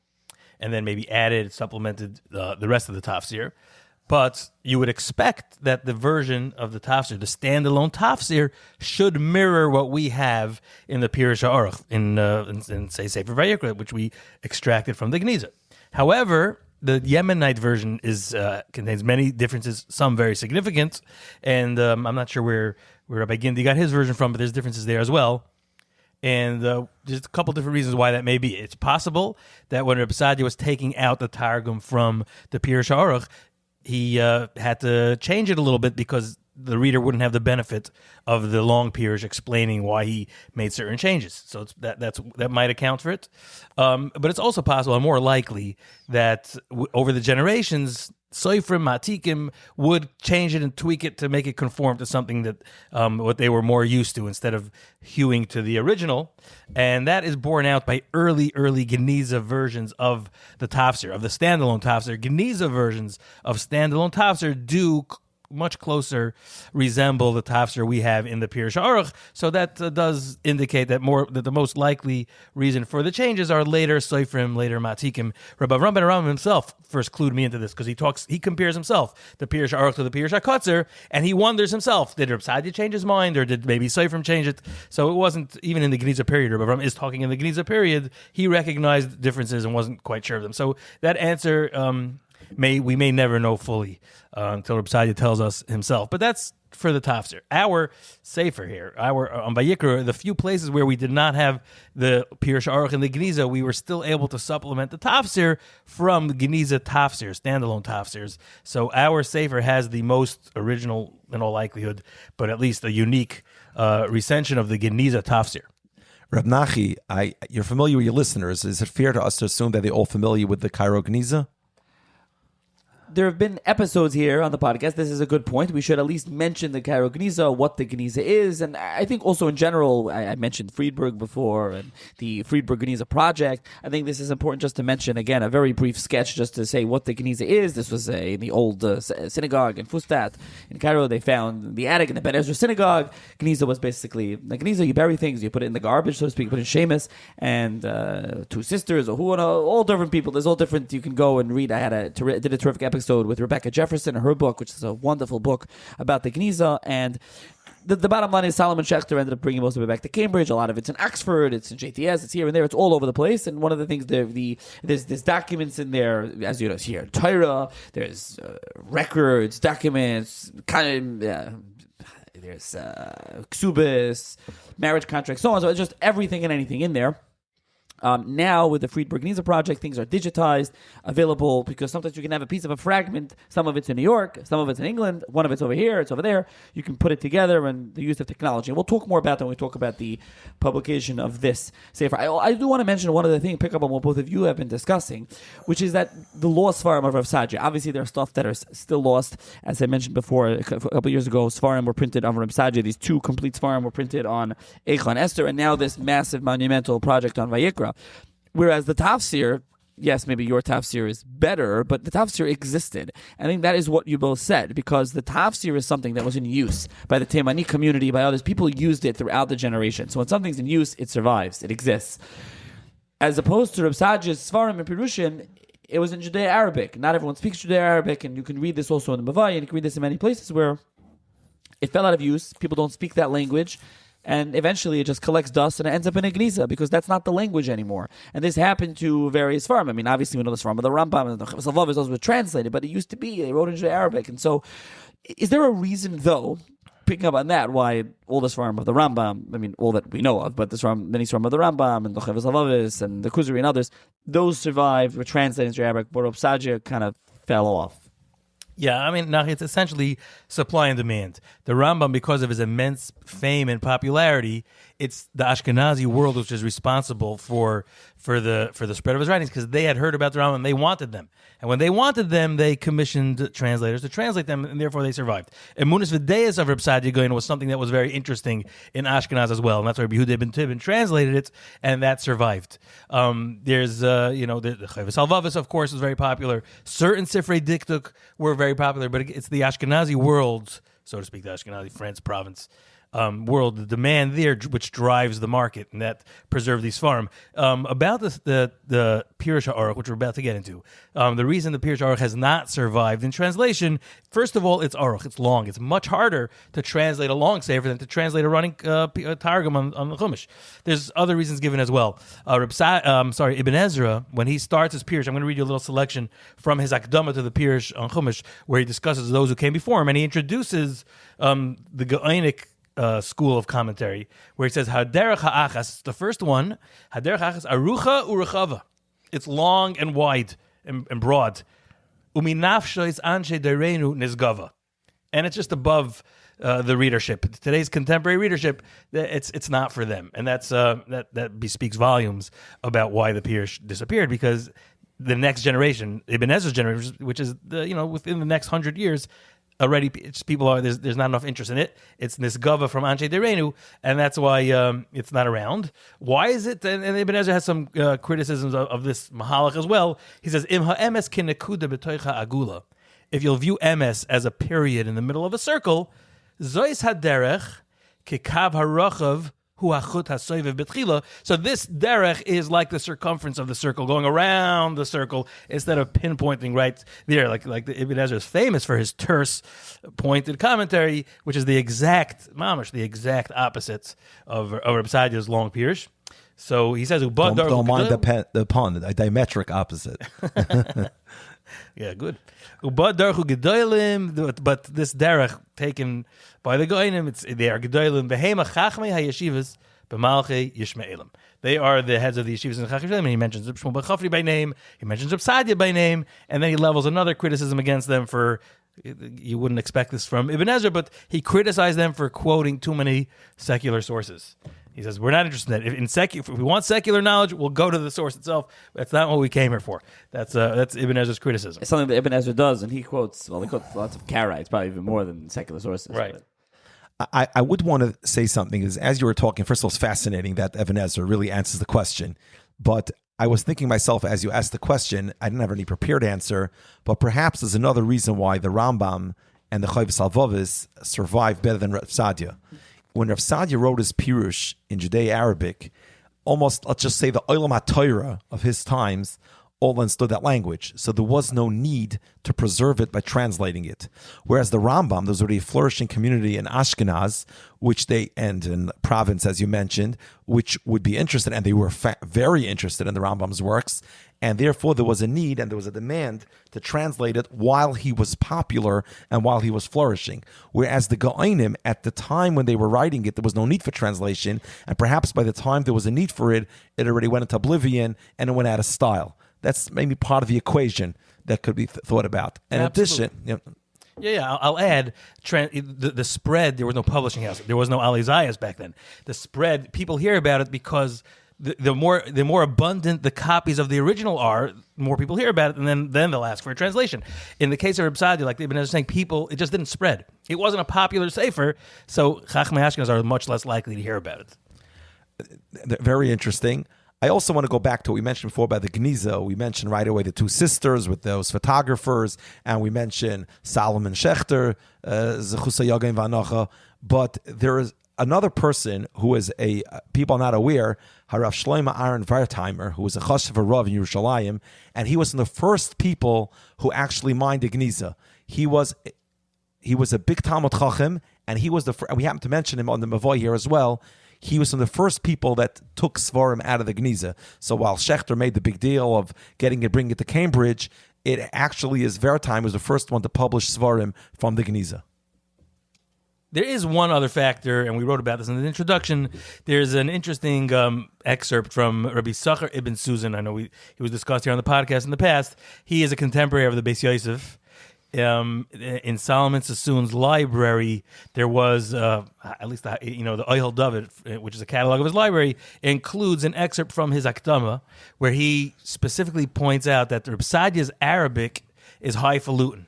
and then maybe supplemented the rest of the tafsir. But you would expect that the version of the tafsir, the standalone tafsir, should mirror what we have in the Pirush HaAruch, in say Sefer Vayikra, which we extracted from the Geniza. However, the Yemenite version contains many differences, some very significant, and I'm not sure where Rabbi Gindi got his version from, but there's differences there as well. And there's a couple different reasons why that may be. It's possible that when Rabbi Saadiah was taking out the Targum from the Pirush HaAruch, he had to change it a little bit because the reader wouldn't have the benefit of the long pirush explaining why he made certain changes. So that might account for it. But it's also possible and more likely that over the generations, Soifrim, Matikim would change it and tweak it to make it conform to something that what they were more used to instead of hewing to the original. And that is borne out by early Geniza versions of the Tafsir, of the standalone Tafsir. Geniza versions of standalone Tafsir do much closer resemble the tafsir we have in the Pirush HaAruch. So that does indicate that the most likely reason for the changes are later Soifrim, later Matikim. Rabbi Avram ben Aram himself first clued me into this because he compares himself, the Pirush HaAruch to the Pirush HaKotzer, and he wonders himself, did Rabbi Saadiah change his mind or did maybe Soifrim change it? So it wasn't even in the Geniza period. Rabbi Avram is talking in the Geniza period. He recognized differences and wasn't quite sure of them. So that answer we may never know fully until Rabbi Saadiah tells us himself. But that's for the tafsir. Our sefer here, on Vayikra, the few places where we did not have the Pirush HaAruch and the Geniza, we were still able to supplement the tafsir from the Geniza tafsir, standalone tafsirs. So our sefer has the most original, in all likelihood, but at least a unique recension of the Geniza tafsir. Reb Nachi, you're familiar with your listeners. Is it fair to us to assume that they're all familiar with the Cairo Geniza? There have been episodes here on the podcast. This is a good point. We should at least mention the Cairo Geniza, what the Geniza is. And I think also in general, I mentioned Friedberg before and the Friedberg Geniza project. I think this is important just to mention, again, a very brief sketch just to say what the Geniza is. This was in the old synagogue in Fustat in Cairo. They found the attic in the Ben Ezra synagogue. Geniza was basically, the Geniza, you bury things, you put it in the garbage, so to speak, put it in Sheamus. And two sisters, or all different people. There's all different, you can go and read. I did a terrific episode with Rebecca Jefferson, her book, which is a wonderful book about the Geniza. And the bottom line is Solomon Schechter ended up bringing most of it back to Cambridge. A lot of it's in Oxford, it's in JTS, it's here and there, it's all over the place. And one of the things, there's documents in there, as you know, here, Torah, there's records, documents, there's ksubis, marriage contracts, so on. So it's just everything and anything in there. Now, with the Friedberg Geniza project, things are digitized, available, because sometimes you can have a piece of a fragment. Some of it's in New York, some of it's in England, one of it's over here, it's over there. You can put it together and the use of technology. And we'll talk more about that when we talk about the publication of this sefer. I do want to mention one other thing, pick up on what both of you have been discussing, which is that the lost Svarim of Rav Saadiah. Obviously, there are stuff that are still lost. As I mentioned before, a couple of years ago, Svarim were printed on Rav Saadiah. These two complete Svarim were printed on Eicha and Esther, and now this massive monumental project on Vayikra. Whereas the tafsir, yes, maybe your tafsir is better, but the tafsir existed. I think that is what you both said, because the tafsir is something that was in use by the Taimani community, by others. People used it throughout the generation. So when something's in use, it survives, it exists. As opposed to Reb Saadiah's Svarim and Pirushin, it was in Judeo-Arabic. Not everyone speaks Judeo-Arabic, and you can read this also in the Mavai, and you can read this in many places where it fell out of use. People don't speak that language. And eventually it just collects dust and it ends up in a Geniza because that's not the language anymore. And this happened to various Svarim. I mean, obviously we know the Svarim of the Rambam and the Chavos those were translated, but it used to be, they wrote in Arabic. And so is there a reason, though, picking up on that, why all the Svarim of the Rambam, I mean, all that we know of, but the Svarim, many Svarim of the Rambam and the Chavos and the Kuzari and others, those survived, were translated into Arabic, but Rav Saadiah kind of fell off? Yeah, I mean, it's essentially supply and demand. The Rambam, because of his immense fame and popularity, it's the Ashkenazi world which is responsible for the spread of his writings, because they had heard about the Rambam and they wanted them. And when they wanted them, they commissioned translators to translate them, and therefore they survived. Emunas V'Deis of Reb Saadiah Gaon was something that was very interesting in Ashkenaz as well, and that's why Rabbi Yehuda ben Tibin translated it, and that survived. There's the Chovos Halevavos, of course, is very popular. Certain Sifrei Diktuk were very popular, but it's the Ashkenazi world, so to speak, the Ashkenazi France province world, the demand there, which drives the market, and that preserved these farm. About the Pirush HaAruch, which we're about to get into, the reason the Pirush HaAruch has not survived in translation, first of all, it's Aruch, it's long. It's much harder to translate a long sefer than to translate a running Targum on the Chumash. There's other reasons given as well. Ibn Ezra, when he starts his Pirush, I'm going to read you a little selection from his Akdama to the Pirush on Chumash, where he discusses those who came before him, and he introduces the Gaonic school of commentary, where he says Haderech Ha'achas, the first one, Haderech Ha'achas Arucha Urechava. It's long and wide and broad. Uminafshois Anshe Dereinu Nizgava. And it's just above the readership. Today's contemporary readership, it's not for them. And that bespeaks volumes about why the Pirush disappeared, because the next generation, Ibn Ezra's generation, which is within the next 100 years, already there's not enough interest in it. It's this gava from Anshe Dereinu, and that's why it's not around. Why is it? And Ibn Ezra has some criticisms of this mahalach as well. He says, Im ha'emes kinekuda b'toicha agula. If you'll view emes as a period in the middle of a circle, zois haderech kekav harachav hu hachut hasoivev betchila. So this derech is like the circumference of the circle, going around the circle instead of pinpointing right there. Like the Ibn Ezra is famous for his terse, pointed commentary, which is the exact opposite of Reb Saadiah's long pirush. So he says, don't mind the pun, a diametric opposite. Yeah, good. But this derech taken by the Goyim, they are gedolim. Behema chachmei hayeshivas b'malchei yishmaelim. They are the heads of the yeshivas and chachmei. And he mentions Reb Shmuel ben Chafri by name. He mentions Reb Saadiah by name, and then he levels another criticism against them for. You wouldn't expect this from Ibn Ezra, but he criticized them for quoting too many secular sources. He says, we're not interested in that. If we want secular knowledge, we'll go to the source itself. That's not what we came here for. That's Ibn Ezra's criticism. It's something that Ibn Ezra does, and he quotes lots of Karaites, probably even more than secular sources. Right. I would want to say something, is as you were talking, first of all, it's fascinating that Ibn Ezra really answers the question. But I was thinking myself, as you asked the question, I didn't have any prepared answer, but perhaps there's another reason why the Rambam and the Chovos Halevavos survived better than Reb Saadiah. When Rav Saadiah wrote his Pirush in Judeo-Arabic, almost, let's just say, the Olam HaTorah of his times all understood that language. So there was no need to preserve it by translating it. Whereas the Rambam, there's already a flourishing community in Ashkenaz, and in province, as you mentioned, which would be interested, and they were very interested in the Rambam's works, and therefore there was a need and there was a demand to translate it while he was popular and while he was flourishing. Whereas the Gaonim, at the time when they were writing it, there was no need for translation, and perhaps by the time there was a need for it, it already went into oblivion and it went out of style. That's maybe part of the equation that could be thought about. In addition, I'll add the spread. There was no publishing house. There was no Alizayas back then. The spread, people hear about it because the more abundant the copies of the original are, more people hear about it, and then they'll ask for a translation. In the case of Reb Saadiah, like they've been saying, it just didn't spread. It wasn't a popular sefer, so Chachmei Ashkenaz are much less likely to hear about it. Very interesting. I also want to go back to what we mentioned before about the Geniza. We mentioned right away the two sisters with those photographers, and we mentioned Solomon Schechter, Zechusa Yagain Vanocha. But there is another person who is people are not aware, Harav Shlomo Aaron Wertheimer, who was a Chashav Rav in Yerushalayim, and he was one of the first people who actually mined the Geniza. He was a big Talmud Chacham, and he was and we happen to mention him on the Mavoy here as well. He was one of the first people that took Svarim out of the Geniza. So while Schechter made the big deal of bringing it to Cambridge, it actually is Wertheimer was the first one to publish Svarim from the Geniza. There is one other factor, and we wrote about this in the introduction. There's an interesting excerpt from Rabbi Sachar Ibn Susan. I know he was discussed here on the podcast in the past. He is a contemporary of the Beis Yosef. in Solomon Sassoon's library, there was at least the Oihel David, which is a catalog of his library, includes an excerpt from his Akdama where he specifically points out that Reb Saadiah's Arabic is highfalutin.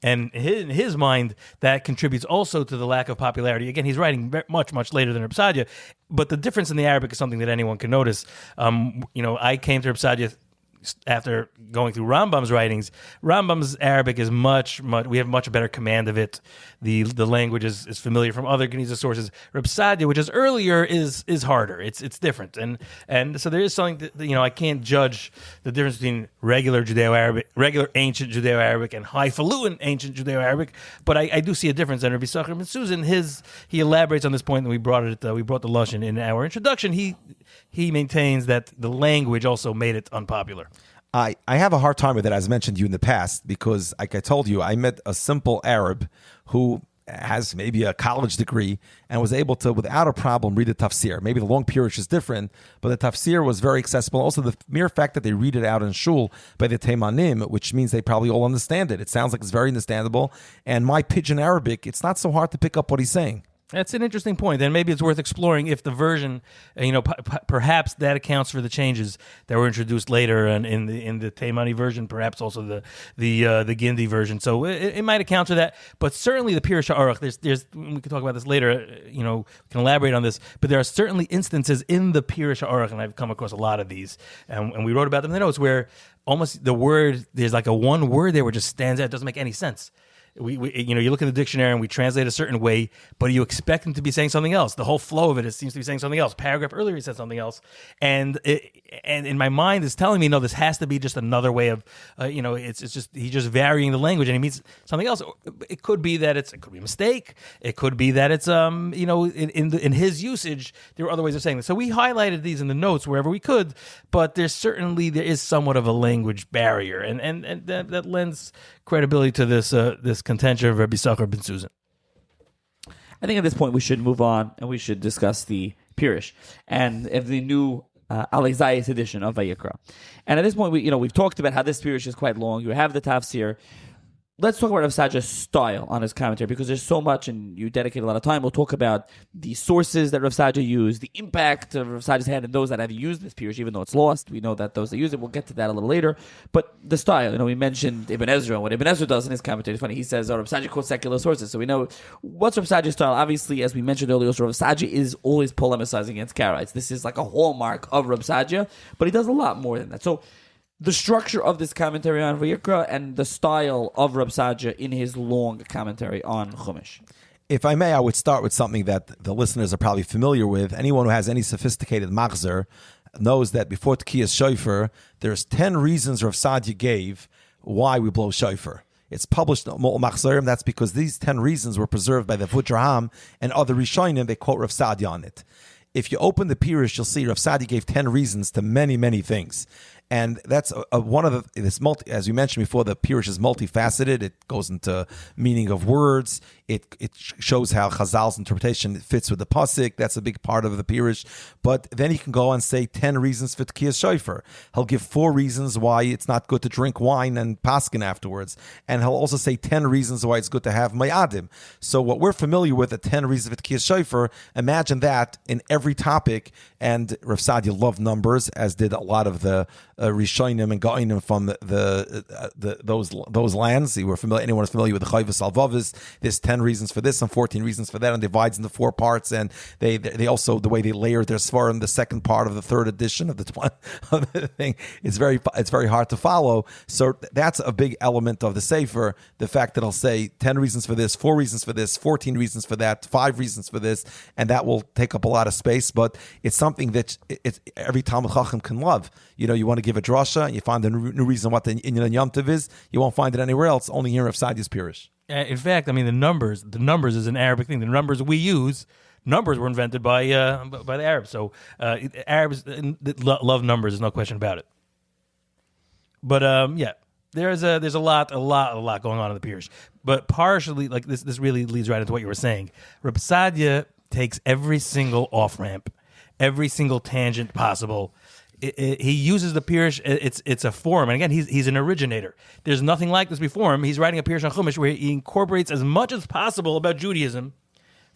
And in his mind, that contributes also to the lack of popularity. Again, he's writing much, much later than Reb Saadiah, but the difference in the Arabic is something that anyone can notice. I came to Reb Saadiah after going through Rambam's writings. Rambam's Arabic is we have much better command of it. The language is familiar from other Geniza sources. Reb Saadiah, which is earlier, is harder. It's different, and so there is something that, I can't judge the difference between regular Judeo-Arabic, regular ancient Judeo-Arabic, and highfalutin ancient Judeo-Arabic. But I do see a difference. And Rabbi Yisachar ben Susan, he elaborates on this point, and we brought the Lashon in our introduction. He maintains that the language also made it unpopular. I have a hard time with it, as I mentioned to you in the past, because, like I told you, I met a simple Arab who has maybe a college degree and was able to, without a problem, read the tafsir. Maybe the long pirush is different, but the tafsir was very accessible. Also, the mere fact that they read it out in shul by the teimanim, which means they probably all understand it. It sounds like it's very understandable. And my pidgin Arabic, it's not so hard to pick up what he's saying. That's an interesting point, and maybe it's worth exploring if the version, perhaps that accounts for the changes that were introduced later and in the Teimani version, perhaps also the Gindi version. So it might account for that, but certainly the Pirush HaAruch. There's we can talk about this later. We can elaborate on this, but there are certainly instances in the Pirush HaAruch, and I've come across a lot of these, and we wrote about them in the notes, where almost the word, there's like a one word there where it just stands out. It doesn't make any sense. We you look in the dictionary and we translate a certain way, but you expect him to be saying something else. The whole flow of it seems to be saying something else. Paragraph earlier he said something else, and in my mind is telling me, no, this has to be just another way of, it's just he's just varying the language and he means something else. It could be that it could be a mistake. It could be that it's in his usage there are other ways of saying this. So we highlighted these in the notes wherever we could, but there is somewhat of a language barrier, and that lends credibility to this contention of Rabbi Yisachar ben Susan. I think at this point we should move on and we should discuss the Pirush and the new Alizayis edition of Vayikra. And at this point, we've talked about how this Pirush is quite long. You have the tafsir. Let's talk about Rav Saadiah's style on his commentary, because there's so much and you dedicate a lot of time. We'll talk about the sources that Rav Saadiah used, the impact of Rav Saadiah's had, and those that have used this Pirush, even though it's lost. We know that those that use it, we'll get to that a little later. But the style, we mentioned Ibn Ezra. What Ibn Ezra does in his commentary is funny. He says, Rav Saadiah quotes secular sources. So we know what's Rav Saadiah's style. Obviously, as we mentioned earlier, Rav Saadiah is always polemicizing against Karaites. This is like a hallmark of Rav Saadiah, but he does a lot more than that. So the structure of this commentary on Vayikra and the style of Reb Saadiah in his long commentary on Chumash. If I may, I would start with something that the listeners are probably familiar with. Anyone who has any sophisticated machzer knows that before Tkiyas Shofar, there's 10 reasons Reb Saadiah gave why we blow Shofar. It's published in Mol Machzerim. That's because these 10 reasons were preserved by the Vudraham and other Rishonim. They quote Reb Saadiah on it. If you open the Pirush, you'll see Rav Saadiah gave 10 reasons to many, many things. And that's one of as we mentioned before, the Pirush is multifaceted. It goes into meaning of words. It shows how Chazal's interpretation fits with the Pasuk. That's a big part of the Pirush. But then he can go and say 10 reasons for Tkiyas Shofar. He'll give 4 reasons why it's not good to drink wine and paskin afterwards. And he'll also say 10 reasons why it's good to have mayadim. So what we're familiar with, the 10 reasons for Tkiyas Shofar, imagine that in every topic. And Rav Saadiah loved numbers, as did a lot of the Rishonim and Gaonim from those lands. Anyone who's familiar with the Chayvus Alvavis, there's 10 reasons for this and 14 reasons for that, and divides into 4 parts. And they also, the way they layer their Svarim, the second part of the 3rd edition of the thing, it's very hard to follow. So that's a big element of the Sefer, the fact that it'll say 10 reasons for this, 4 reasons for this, 14 reasons for that, 5 reasons for this, and that will take up a lot of space. But it's something that every Talmud Chacham can love. You want to give a drasha, and you find a new reason what the Inyan Yom Tov is. You won't find it anywhere else. Only here of Saadiah's Pirush. In fact, the numbers is an Arabic thing. The numbers we use, numbers were invented by the Arabs. So Arabs love numbers. There's no question about it. But there's a lot going on in the Pirush. But partially, like this really leads right into what you were saying. Reb Saadiah takes every single off ramp, every single tangent possible. he uses the Pirush. It's a form, and again, he's an originator. There's nothing like this before him. He's writing a Pirush on Chumash where he incorporates as much as possible about Judaism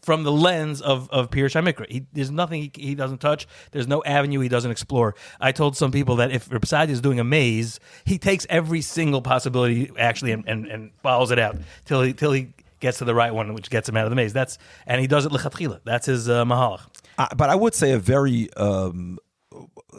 from the lens of Pirush HaMikra. There's nothing he doesn't touch. There's no avenue he doesn't explore. I told some people that if Rabbi Saadiah is doing a maze, he takes every single possibility actually and follows it out till he gets to the right one, which gets him out of the maze. And he does it lechatchila. That's his mahalach. But I would say a very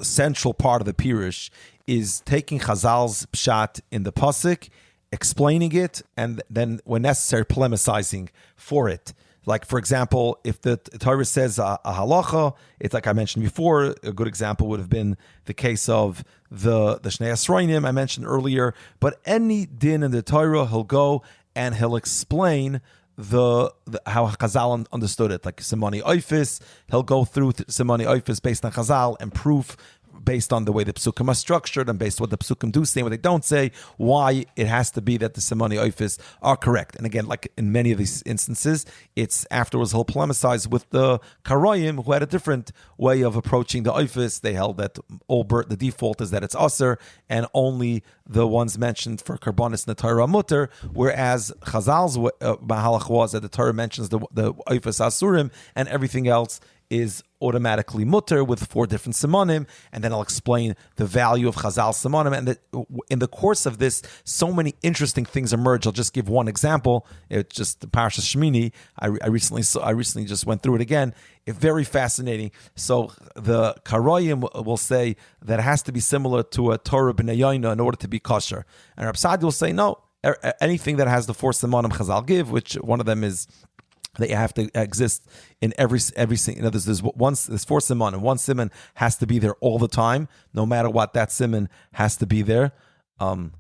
central part of the Pirush is taking Chazal's pshat in the pasuk, explaining it, and then, when necessary, polemicizing for it. Like, for example, if the Torah says a halacha, it's like I mentioned before. A good example would have been the case of the Shnei Esroinim I mentioned earlier. But any din in the Torah, he'll go and he'll explain the how Chazal understood it. Like Simoni Oifis, he'll go through Simoni Oifis based on Chazal and proof based on the way the psukim are structured and based on what the psukim do say and what they don't say, why it has to be that the Simoni Oifis are correct. And again, like in many of these instances, it's afterwards he'll polemicize with the Karoyim, who had a different way of approaching the Oifis. They held that the default is that it's Aser, and only the ones mentioned for Karbonis in the Torah Mutter, whereas Chazal's Mahalach was that the Torah mentions the Oifis Asurim, and everything else is automatically mutter with 4 different simonim, and then I'll explain the value of Chazal simonim. And in the course of this, so many interesting things emerge. I'll just give one example. It's just the Parashas Shmini. I recently just went through it again. It's very fascinating. So the Karoyim will say that it has to be similar to a Torah b'nei Yoina in order to be kosher, and Rabbi Saadiah will say no. Anything that has the 4 simonim Chazal give, which one of them is that you have to exist in every single. There's 4 simon, and 1 simon has to be there all the time, no matter what. That simon has to be there. Which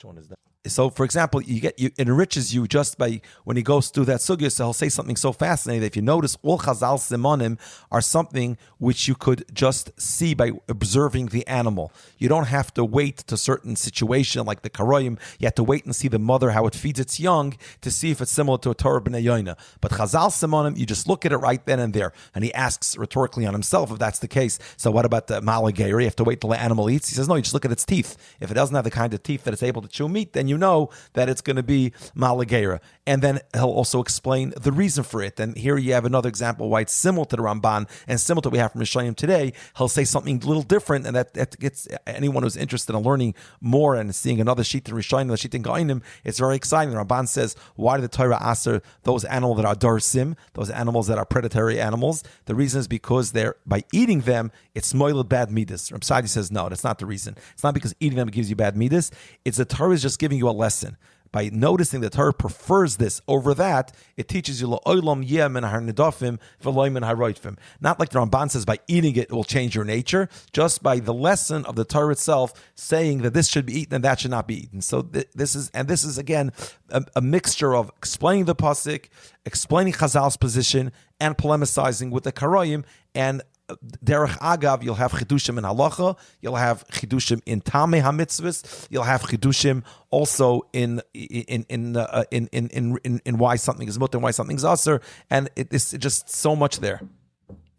one is that? So, for example, it enriches you just by when he goes through that sugya. So he'll say something so fascinating that if you notice, all Chazal simonim are something which you could just see by observing the animal. You don't have to wait to a certain situation like the karoyim. You have to wait and see the mother, how it feeds its young, to see if it's similar to a Torah b'nei Yoina. But Chazal simonim, you just look at it right then and there. And he asks rhetorically on himself if that's the case. So what about the malageir? You have to wait till the animal eats. He says, no, you just look at its teeth. If it doesn't have the kind of teeth that it's able to chew meat, then you know that it's going to be malageira. And then he'll also explain the reason for it. And here you have another example why it's similar to the Ramban and similar to what we have from Rishayim today. He'll say something a little different, and that gets anyone who's interested in learning more and seeing another sheet in Rishayim, another sheet in Gaonim. It's very exciting. The Ramban says, why did the Torah aser those animals that are darsim, those animals that are predatory animals? The reason is because by eating them, it's moiled bad midas. Rabbi Saadiah says, no, that's not the reason. It's not because eating them gives you bad midas. It's the Torah is just giving you a lesson. By noticing that Torah prefers this over that, it teaches you la'olam yeh min harnidafim v'lo min haroitfim. Not like the Ramban says by eating it will change your nature, just by the lesson of the Torah itself saying that this should be eaten and that should not be eaten. So this is again a mixture of explaining the pasuk, explaining Chazal's position, and polemicizing with the Karoyim. And derech agav, you'll have chidushim in halacha, you'll have chidushim in tamei hamitzvos, you'll have chidushim also in why something is mutter and why something's aser, and it's just so much there.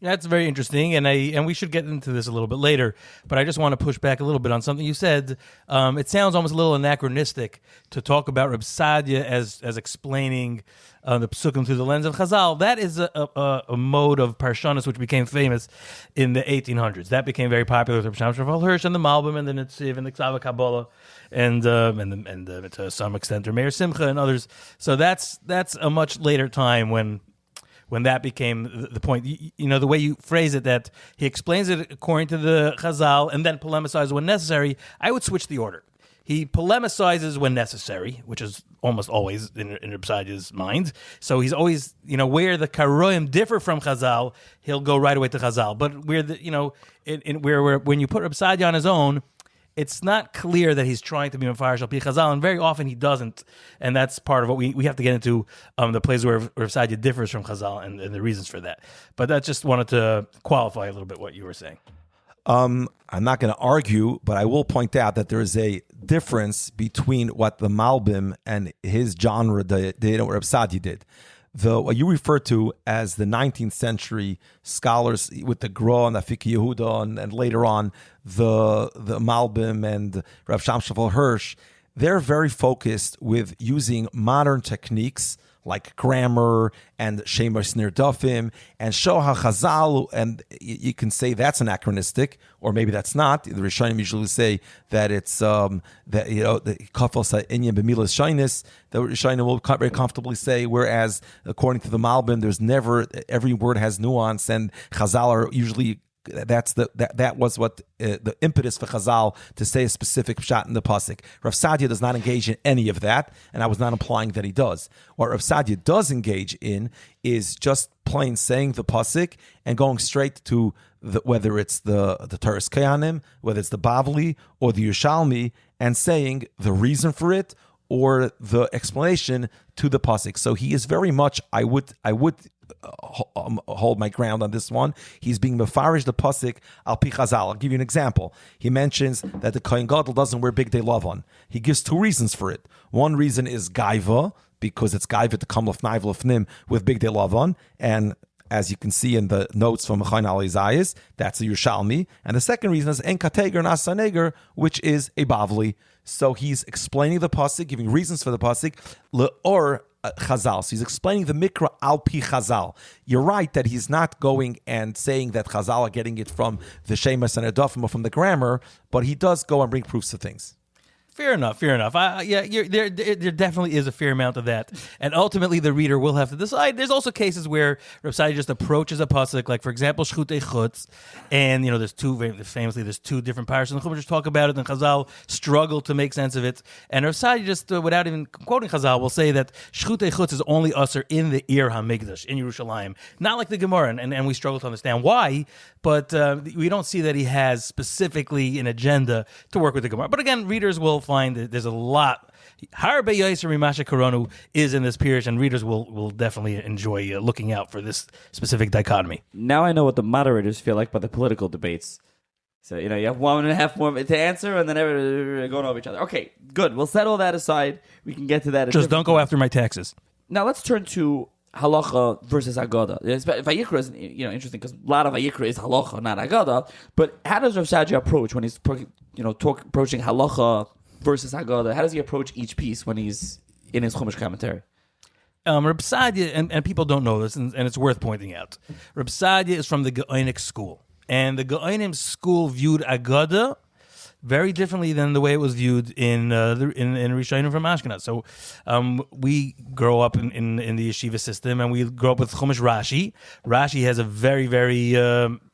That's very interesting, and we should get into this a little bit later, but I just want to push back a little bit on something you said. It sounds almost a little anachronistic to talk about Rabbi Saadiah as explaining the psukim through the lens of Chazal. That is a mode of parshanas which became famous in the 1800s. That became very popular with Rabbi Shimon Hirsch and the Malbim and the Netziv and the Ksava Kabbalah and to some extent the Meir Simcha and others. So that's a much later time when that became the point. You know, the way you phrase it, that he explains it according to the Chazal and then polemicizes when necessary, I would switch the order. He polemicizes when necessary, which is almost always in Rabbi Saadiah's mind. So he's always, where the Karoim differ from Chazal, he'll go right away to Chazal. But where when you put Rabbi Saadiah on his own, it's not clear that he's trying to be Mefarish al Pi Chazal, and very often he doesn't. And that's part of what we have to get into, the places where Rabbi Saadiah differs from Chazal and the reasons for that. But I just wanted to qualify a little bit what you were saying. I'm not going to argue, but I will point out that there is a difference between what the Malbim and his genre did and what Rabbi Saadiah did. what you refer to as the 19th century scholars with the Gra and the Afik Yehuda and later on the Malbim and Rav Shamshafal Hirsch, they're very focused with using modern techniques like grammar and Shemer Snir Dafim and show how Chazal, and you can say that's anachronistic, or maybe that's not. The Rishonim usually say that it's the Kafel Sa'inyan B'milas Shainis. The Rishonim will very comfortably say, whereas according to the Malbim, there's never, every word has nuance, and Chazal are usually. That was what the impetus for Chazal to say a specific pshat in the pasuk. Rav Saadiah does not engage in any of that, and I was not implying that he does. What Rav Saadiah does engage in is just plain saying the pasuk and going straight to whether it's the Teres Kayanim, whether it's the Bavli or the Yerushalmi, and saying the reason for it or the explanation to the pasuk. So he is very much. I would hold my ground on this one. He's being mefarish the pasuk al pi Chazal. I'll give you an example. He mentions that the Kohen Gadol doesn't wear big day lavan. He gives two reasons for it. One reason is gaiva, because it's gaiva to come lefnai v'lefnim with big day lavan, and as you can see in the notes from Chayin al Izayis, that's a Yerushalmi. And the second reason is en kateger nasa neger, which is a Bavli. So he's explaining the pasuk, giving reasons for the pasuk, or Chazal. So he's explaining the Mikra al pi Chazal. You're right that he's not going and saying that Chazal are getting it from the Shemas and Adafim or from the grammar, but he does go and bring proofs of things. Fair enough. There definitely is a fair amount of that. And ultimately, the reader will have to decide. There's also cases where Reb Saadiah just approaches a pasuk, like, for example, Shchutei Chutz, and, there's two different parashas in the Chumash talk about it, and Chazal struggle to make sense of it. And Reb Saadiah just, without even quoting Chazal, will say that Shchutei Chutz is only usher in the Ir HaMikdash, in Yerushalayim, not like the Gemara, and we struggle to understand why, but we don't see that he has specifically an agenda to work with the Gemara. But again, readers will find that there's a lot. Harbe Yaiser Mimasha Koronu is in this period, and readers will definitely enjoy looking out for this specific dichotomy. Now I know what the moderators feel like by the political debates. So, you have 1.5 more to answer, and then everybody going over each other. Okay, good. We'll set all that aside. We can get to that. Just don't go after my taxes. Now let's turn to halacha versus agada. Vayikra is interesting because a lot of Vayikra is halacha, not agada. But how does Rav Saadiah approach when he's approaching halacha versus Haggadah? How does he approach each piece when he's in his Chumash commentary? Reb Saadiah, and people don't know this, and it's worth pointing out. Reb Saadiah is from the Gaonic school, and the Gaonim school viewed Haggadah very differently than the way it was viewed in Rishonim from Ashkenaz. So we grow up in the yeshiva system, and we grow up with Chumash Rashi. Rashi has a very, very,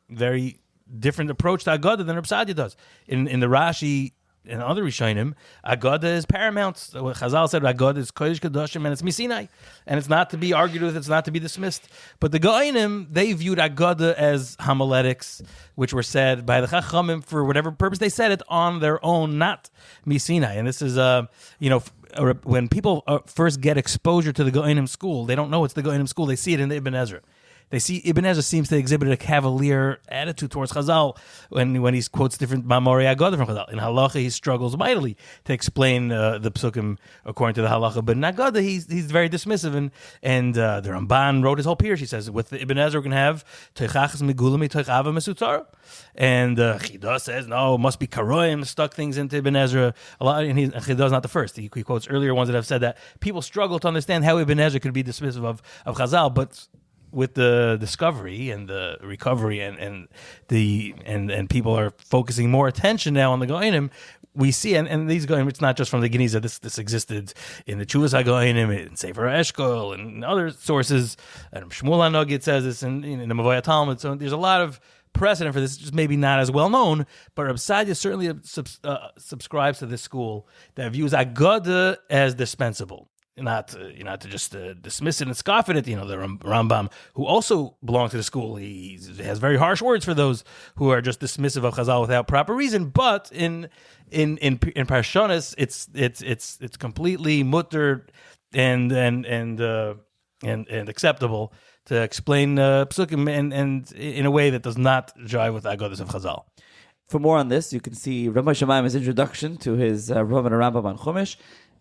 very different approach to Haggadah than Reb Saadiah does. In the Rashi and other Rishonim, Haggadah is paramount. What Chazal said, Haggadah is Kodesh Kedoshim, and it's Misinai, and it's not to be argued with, it's not to be dismissed. But the Gaonim, they viewed Haggadah as homiletics, which were said by the Chachamim for whatever purpose they said it on their own, not Misinai. And this is, when people first get exposure to the Gaonim school, they don't know it's the Gaonim school. They see it in the Ibn Ezra. They see Ibn Ezra seems to exhibit a cavalier attitude towards Chazal when he quotes different Mamori Haggadah from Chazal. In Halacha, he struggles mightily to explain the Psukim according to the Halacha. But in Haggadah, he's very dismissive. And the Ramban wrote his whole pirush. He says, with the Ibn Ezra, we're going to have Teichachas Megulami Teichava Mesutzara. And Chida says, no, it must be Karoim, stuck things into Ibn Ezra. And Chida is not the first. He quotes earlier ones that have said that people struggle to understand how Ibn Ezra could be dismissive of Chazal, but with the discovery and the recovery and people are focusing more attention now on the Gaonim, we see, and these Gaonim, it's not just from the Geniza, this existed in the Chuvas HaGaonim, in Sefer Eshkol, and other sources, and Shmuel HaNogid says this in the Mavoya Talmud, so there's a lot of precedent for this, just maybe not as well known, but Reb Saadiah certainly subscribes to this school that views Haggadah as dispensable. Not to just dismiss it and scoff at it. The Rambam, who also belongs to the school, he has very harsh words for those who are just dismissive of Chazal without proper reason. But in Parshonis, it's completely mutter and acceptable to explain Psukim and in a way that does not jive with Haggadahs of Chazal. For more on this, you can see Rabbi Moshe Maimon's introduction to his Rambam and Rambam on Chumash.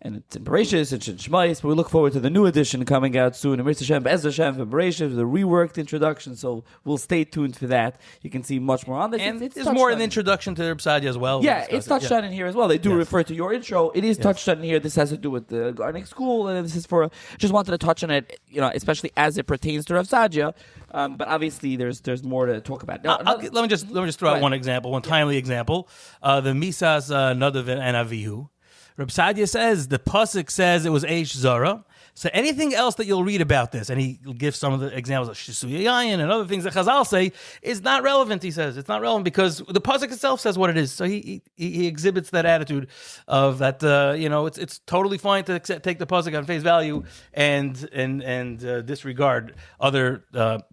and it's in Bereshis, it's in Shmais, but we look forward to the new edition coming out soon. And Mitzvah Shem, Be'ez Hashem, for Bereshis, the reworked introduction, so we'll stay tuned for that. You can see much more on this. And there's more in the introduction to Reb Saadiah as well. Yeah, it's touched on in here as well. They do refer to your intro. It is touched on in here. This has to do with the gardening school, and this is for, just wanted to touch on it, especially as it pertains to Reb Saadiah. But obviously, there's more to talk about. Now, let me just throw out one example, one timely example. The Misas Nadav and Avihu. Reb Saadiah says the pasuk says it was Eish Zara. So anything else that you'll read about this, and he gives some of the examples of Shisuya Yayin and other things that Chazal say, is not relevant. He says it's not relevant because the pasuk itself says what it is. So he exhibits that attitude of that. It's totally fine to take the pasuk on face value and disregard other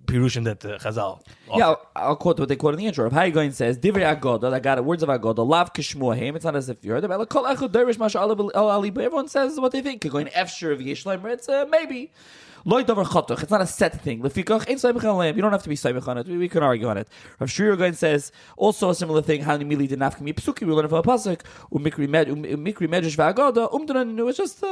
pirushim that Chazal offer. Yeah, I'll quote what they quote in the intro. Rabbi Gaon says, "Divrei Agoda." I got it. Words of Agoda. Lav kishmuahim. It's not as if you heard them. Everyone says what they think. Going efshir v'yeshleim. It's maybe. It's not a set thing. You don't have to be saimich on it. We can argue on it. Rav Shri Gaon says also a similar thing. Hani mili dinafkami psuki. We learn from a pasuk. Umikri medrash v'agoda. It's just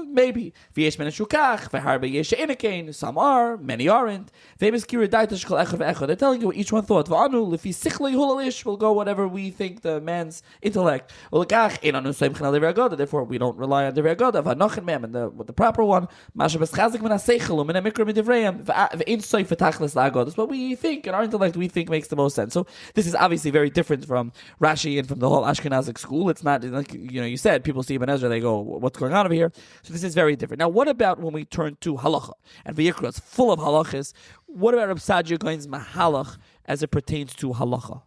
maybe. V'yesh men shukach. V'harbe yesh enikein. Some are, many aren't. Famous kira daitash kol echad v'echad. They're telling you what each one thought. V'anu lifi sichlei hulalish. We'll go whatever we think the man's intellect. Ulakach enanu saimich al divrei agoda. Therefore, we don't rely on divrei agoda. V'anochin mem and the proper one. Masha beschazik min haseichel. But we think, in our intellect, we think makes the most sense. So this is obviously very different from Rashi and from the whole Ashkenazic school. It's not like you said, people see Ibn Ezra, they go, what's going on over here? So this is very different. Now, what about when we turn to halacha? And Vayikra is full of halachas. What about Reb Saadiah Gaon's mahalach as it pertains to halacha?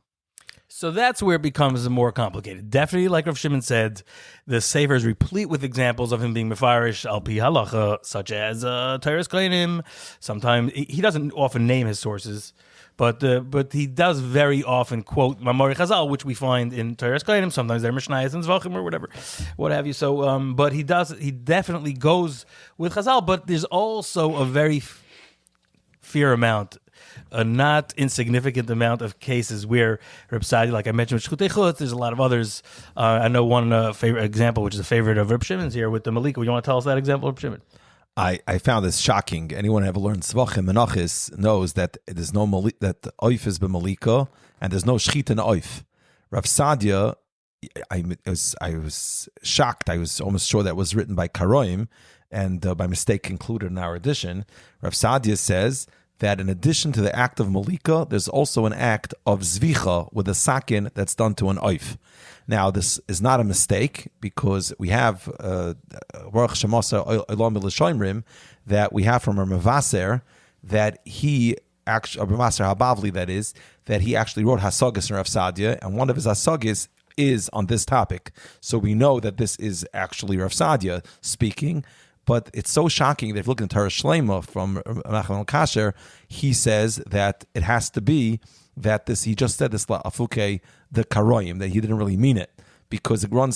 So that's where it becomes more complicated. Definitely, like Rav Shimon said, the Sefer is replete with examples of him being mefarish al pi halacha, such as Teres Kleinim. Sometimes he doesn't often name his sources, but he does very often quote Mamori Chazal, which we find in Teres Kleinim. Sometimes they're Mishnayos and Zvachim or whatever, what have you. So, but he definitely goes with Chazal. But there's also a very fair amount. A not insignificant amount of cases where Reb Saadiah, like I mentioned, with Shchutei Chutz, there's a lot of others. I know one favorite example, which is a favorite of Reb Shimon's here with the Malika. You want to tell us that example, Reb Shimon? I found this shocking. Anyone who ever learned Tzvachim and Achis knows that there's no that Oif is b'Malika and there's no Shchit in Oif. Reb Saadiah, I was shocked. I was almost sure that was written by Karoim and by mistake included in our edition. Reb Saadiah says that in addition to the act of Malika, there's also an act of Zvicha with a sakin that's done to an oif. Now, this is not a mistake because we have Baruch Shemasa Olam B'Lishoimrim that we have from a Mavaser that he actually, Mavaser Habavli that he actually wrote Hasagis in Rav Saadiah, and one of his Hasagis is on this topic. So we know that this is actually Rav Saadiah speaking. But it's so shocking that if you look at Torah Shlema from Maimon Kasher, he says that it has to be that this, he just said this, Afuke, the Karoyim, that he didn't really mean it. Because the Gemara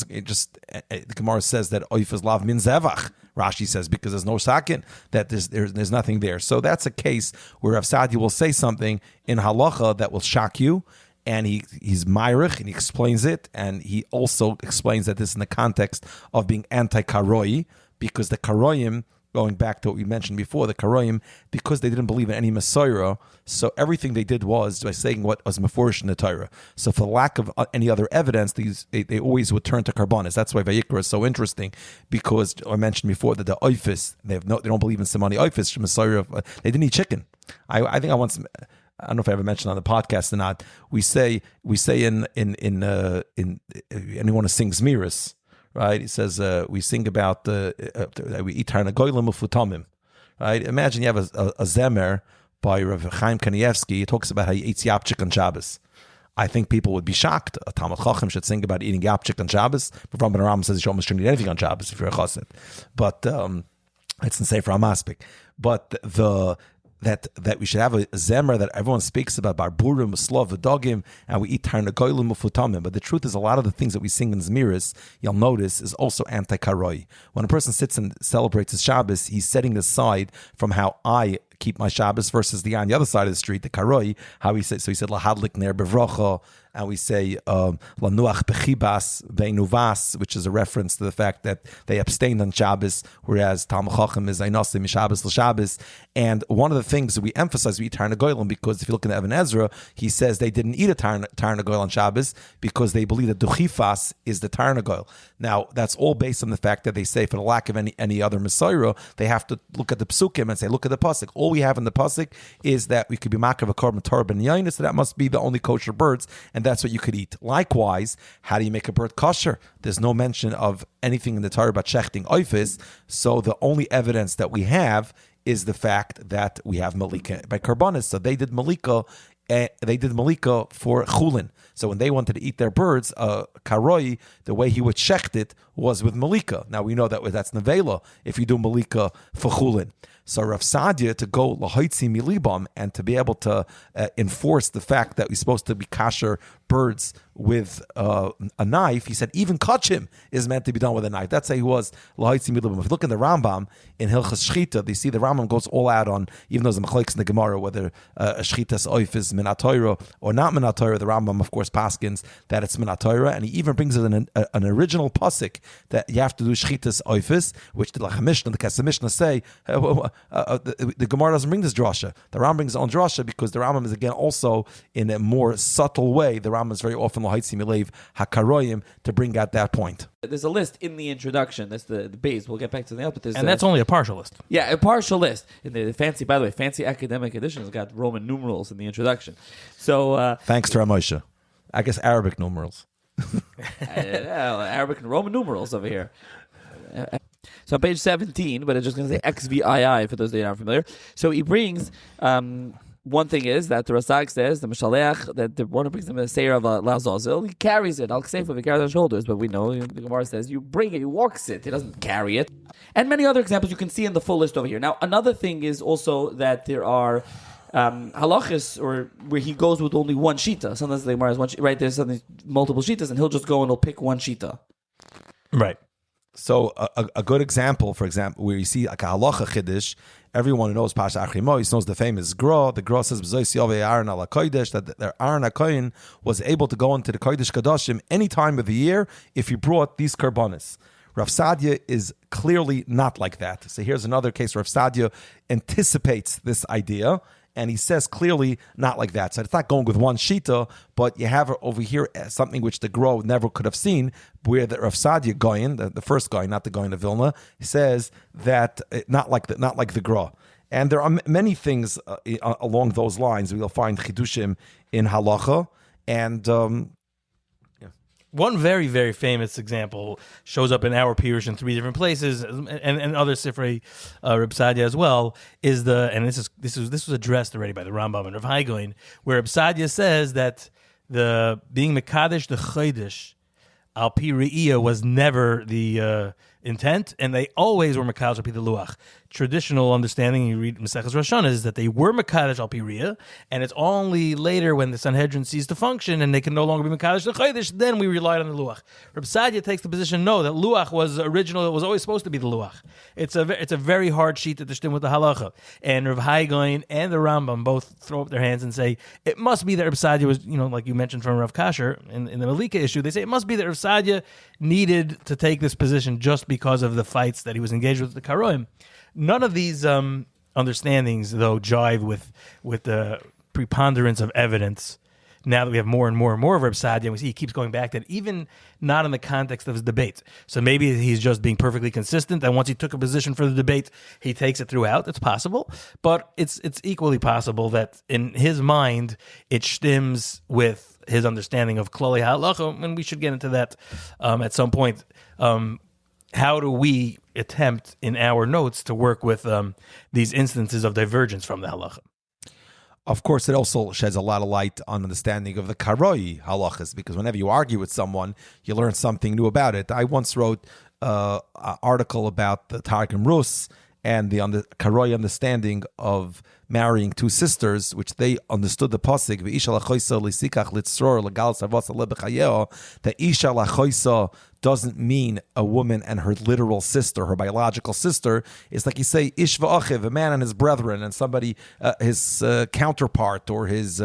says that Oif is Lav min Zevach. Rashi says, because there's no sakin, that there's nothing there. So that's a case where Rav Saadiah will say something in halacha that will shock you, and he's Myrich, and he explains it, and he also explains that this is in the context of being anti-Karoi, because the Karoyim, going back to what we mentioned before, the Karoyim, because they didn't believe in any Messiah, so everything they did was by saying what was Meforish in the Torah. So for lack of any other evidence, they always would turn to Karbonis. That's why Vayikra is so interesting, because I mentioned before that the Oifis, they don't believe in Simoni Oifis, Messiah, they didn't eat chicken. I think I don't know if I ever mentioned on the podcast or not. We say in anyone who sings Miras, right? He says we sing about we eat harnagoyim ufutamim. Right? Imagine you have a zemer by Rav Chaim Kanievsky. He talks about how he eats yapchik on Shabbos. I think people would be shocked. A Talmud Chacham should sing about eating yapchik on Shabbos. But Rabbi Ram says you should almost shouldn't eat anything on Shabbos if you're a chassid. But it's in Sefer HaMaspik. But that we should have a zemer that everyone speaks about, barburim, slav, v'dogim, and we eat tarnagoyim ufutamim. But the truth is, a lot of the things that we sing in Zmiris, you'll notice, is also anti-karoi. When a person sits and celebrates his Shabbos, he's setting aside from how I keep my Shabbos versus the on the other side of the street, the karoi. How he said, so he said lahadlik ner bevrocha, and we say lanuach bechibas veinuvas, which is a reference to the fact that they abstained on Shabbos, whereas Talmud Chacham is einosim mishabbos l'Shabbos. And one of the things that we emphasize, we eat Tarna Goyim, because if you look at Evan Ezra, he says they didn't eat a Tarna Goyim on Shabbos because they believe that duchifas is the Tarna Goyim. Now, that's all based on the fact that they say for the lack of any other Messiah, they have to look at the psukim and say, look at the pasuk. All we have in the pasuk is that we could be makav a korban Torah ben yain, so that must be the only kosher birds, and that's what you could eat. Likewise, how do you make a bird kosher? There's no mention of anything in the Torah about shechting oifis, so the only evidence that we have is the fact that we have malika by karbanis. So they did malika for chulin. So when they wanted to eat their birds, karoi, the way he would shecht it was with malika. Now we know that that's nevela if you do malika for chulin. So Rav Saadiah, to go lahoitzi milibam and to be able to enforce the fact that we're supposed to be kasher birds with a knife, he said even kachim is meant to be done with a knife. That's how he was lahoitzi milibam. If you look at the Rambam in Hilchas Shchita, they see the Rambam goes all out on, even though there's a machlokes in the Gemara whether a shchitas oif is minat Torah or not minat Torah, the Rambam of course paskins that it's minat Torah, and he even brings it an original pasuk that you have to do shchitas oifis, which the Mishnah, the Kesef Mishnah say. The Gemara doesn't bring this drasha. The Rambam brings his own drasha because the Rambam is again also in a more subtle way. The Rambam is very often lahaitzi milev hakaroyim to bring out that point. There's a list in the introduction. That's the base. We'll get back to the other, but there's that's only a partial list. Yeah, a partial list. In the fancy, by the way, fancy academic edition has got Roman numerals in the introduction. So thanks to Moshe, I guess Arabic numerals. Arabic and Roman numerals over here. So on page 17, but it's just going to say XVII for those that aren't familiar. So he brings, one thing is that the Rasag says, the Meshaleach, that the one who brings him a Seir of Lazazil, he carries it. Al-Kseifa, he carries it on shoulders, but we know, the Gemara says, you bring it, he walks it, he doesn't carry it. And many other examples you can see in the full list over here. Now, another thing is also that there are halachis, or where he goes with only one shita. Sometimes the Gemara has one shita, right? There's something, multiple shitas, and he'll just go and he'll pick one shita. Right. So a good example, for example, where you see like a halacha chiddush, everyone who knows Pasha Achimois knows the famous Gra. The Gra says Aaron ala Kodesh, that their Aaron HaKohen was able to go into the Kodesh Kadashim any time of the year if he brought these karbanis. Rav Saadiah is clearly not like that. So here's another case where Rav Saadiah anticipates this idea, and he says clearly not like that. So it's not going with one shita, but you have over here something which the Gro never could have seen, where the Rav Saadiah Gaon, the first guy, not the Gaon of Vilna, says that not like the Gro. And there are many things along those lines. We'll find chidushim in halacha, and one very, very famous example shows up in our Pirush in 3 different places, and other Sifrei Reb Saadiah as well. This was addressed already by the Rambam and Rav Haigoin, where Reb Saadiah says that the being Mekadesh the Chodesh al pi Re'iyah was never the intent, and they always were Mekadesh al pi the Luach. Traditional understanding, you read Maseches Rosh Hashanah, is that they were Mekadesh al pi Re'iyah, and it's only later when the Sanhedrin ceased to function and they can no longer be Mekadesh the Chodesh, then we relied on the Luach. Reb Saadiah takes the position, no, that Luach was original, it was always supposed to be the Luach. It's a very hard sheet to shtim with the halacha. And Rav Haigoin and the Rambam both throw up their hands and say, it must be that Reb Saadiah was, like you mentioned from Rav Kasher in the Malika issue, they say it must be that Rav Saadiah needed to take this position just because of the fights that he was engaged with the Karoim. None of these understandings, though, jive with the preponderance of evidence. Now that we have more and more and more of Reb Saadiah, and we see he keeps going back to that, even not in the context of his debate. So maybe he's just being perfectly consistent, and once he took a position for the debate, he takes it throughout. It's possible, but it's equally possible that in his mind, it stems with his understanding of Klali HaHalacha, and we should get into that at some point. How do we attempt in our notes to work with these instances of divergence from the halacha? Of course, it also sheds a lot of light on understanding of the karoi halachas, because whenever you argue with someone, you learn something new about it. I once wrote an article about the Targum Rus and the karoi understanding of marrying 2 sisters, which they understood the pasuk that isha lachoisa doesn't mean a woman and her literal sister, her biological sister. It's like you say, ish v'achiv, a man and his brethren, and somebody, his counterpart or his